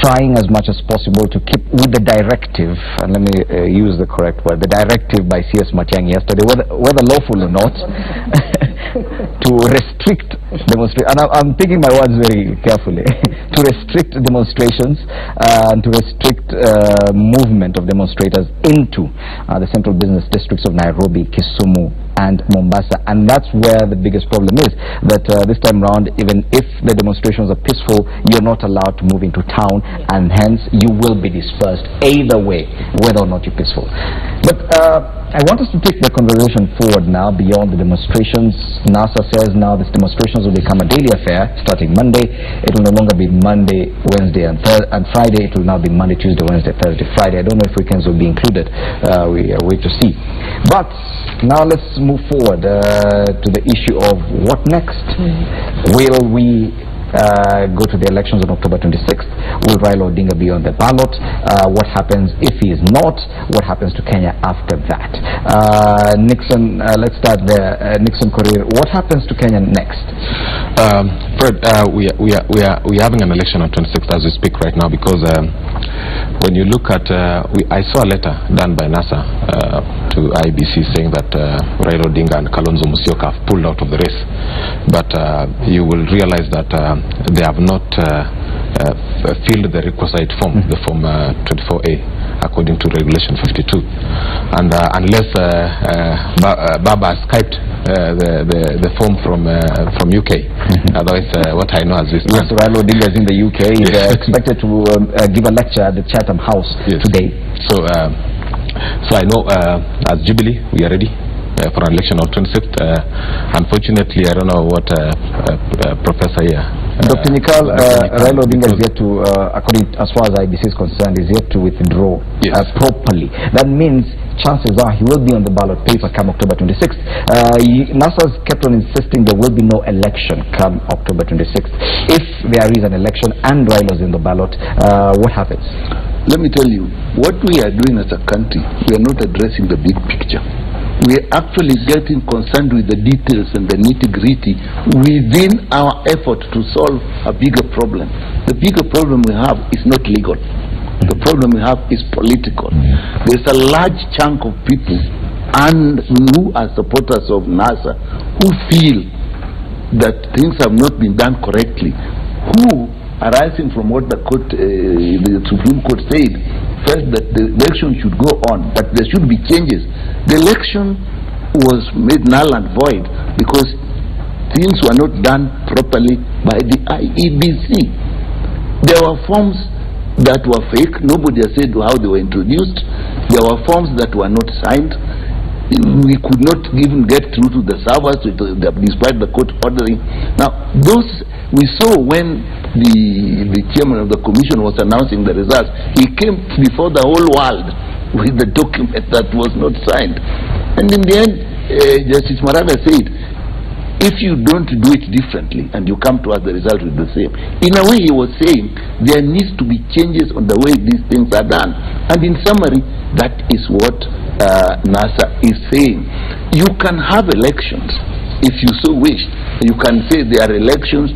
trying as much as possible to keep with the directive, and let me use the correct word, the directive by C.S. Matiang'i yesterday, whether lawful or not, to restrict demonstrations, and I'm picking my words very carefully, to restrict demonstrations and to restrict movement of demonstrators into the central business districts of Nairobi, Kisumu, and Mombasa. And that's where the biggest problem is, that this time round, even if the demonstrations are peaceful, you're not allowed to move into town, and hence you will be dispersed either way, whether or not you're peaceful. But I want us to take the conversation forward now beyond the demonstrations. NASA says now these demonstrations will become a daily affair starting Monday. It will no longer be Monday, Wednesday, and Friday. It will now be Monday, Tuesday, Wednesday, Thursday, Friday. I don't know if weekends will be included. We wait to see. But now let's move forward to the issue of what next. Will we go to the elections on October 26th? Will Raila Odinga be on the ballot? What happens if he is not? What happens to Kenya after that? Nixon, let's start there. Nixon Korir, what happens to Kenya next? Fred, we are having an election on 26th as we speak right now, because when you look at, I saw a letter done by NASA to IBC saying that Raila Odinga and Kalonzo Musyoka have pulled out of the race, but you will realize that they have not filled the requisite form, the form 24A, according to regulation 52, and unless Baba Skyped the form from UK, otherwise what I know as this. Yes, Raila Odinga is in the UK. He's expected to give a lecture at the Chatham House today. So I know as Jubilee we are ready for an election on 26th. Unfortunately, I don't know what Professor here. Dr. Nikal, Raila Odinga is yet to, according as far as IBC is concerned, is yet to withdraw properly. That means chances are he will be on the ballot paper come October 26th. NASA's kept on insisting there will be no election come October 26th. If there is an election and Raila's in the ballot, what happens? Let me tell you, what we are doing as a country, we are not addressing the big picture. We are actually getting concerned with the details and the nitty-gritty within our effort to solve a bigger problem. The bigger problem we have is not legal. The problem we have is political. There's a large chunk of people and who are supporters of NASA who feel that things have not been done correctly, who, arising from what the court, the Supreme Court said, felt that the election should go on, that there should be changes. The election was made null and void because things were not done properly by the IEBC. There were forms that were fake. Nobody has said how they were introduced. There were forms that were not signed. We could not even get through to the servers despite the court ordering. Now, those we saw when the chairman of the commission was announcing the results. He came before the whole world with the document that was not signed. And in the end, Justice Maraga said, if you don't do it differently and you come to us, the result is the same. In a way, he was saying there needs to be changes on the way these things are done. And in summary, that is what NASA is saying. You can have elections if you so wish. You can say there are elections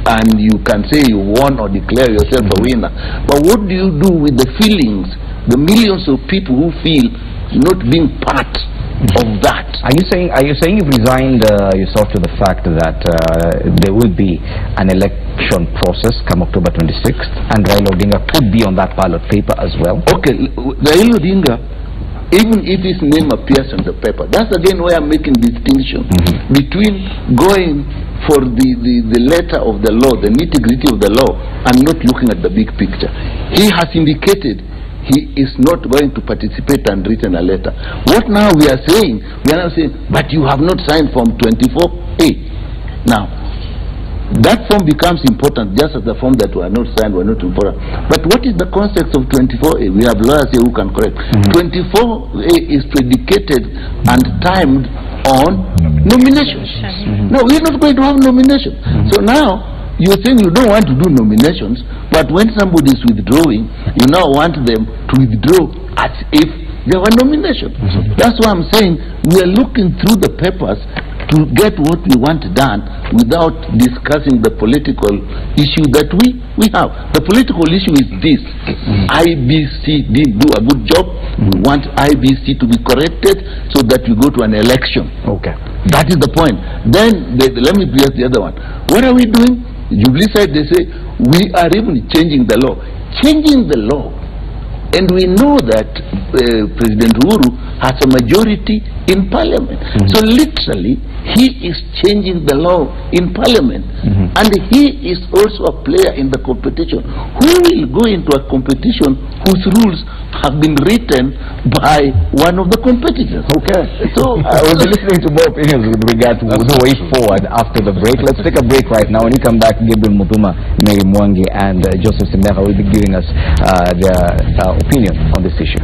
and you can say you won or declare yourself a winner. But what do you do with the feelings, the millions of people who feel not being part of that? Are you saying you've resigned yourself to the fact that there will be an election process come October 26th, and Raila Odinga could be on that ballot paper as well? Okay, Raila Odinga, even if his name appears on the paper, that's again why I'm making distinction between going for the letter of the law, the nitty-gritty of the law, and not looking at the big picture. He has indicated he is not going to participate and written a letter. What now we are saying, but you have not signed Form 24A. Now, that form becomes important just as the form that were not signed were not important. But what is the context of 24A? We have lawyers here who can correct. 24A is predicated and timed on nominations. No, we're not going to have nominations. So now, you're saying you don't want to do nominations, but when somebody is withdrawing, you now want them to withdraw as if there were nominations. That's why I'm saying we are looking through the papers to get what we want done without discussing the political issue that we have. The political issue is this. IBC didn't do a good job. We want IBC to be corrected so that we go to an election. Okay. That is the point. Then, let me address the other one. What are we doing? Jubilee side, they say, we are even changing the law. Changing the law. And we know that President Uhuru has a majority in parliament. So literally, he is changing the law in parliament. And he is also a player in the competition. Who will go into a competition whose rules have been written by one of the competitors? Okay. So we'll be listening to more opinions with regard to the way forward after the break. Let's take a break right now. When you come back, Gabriel Mutuma, Mary Mwangi, and Joseph Simera will be giving us their opinion on this issue.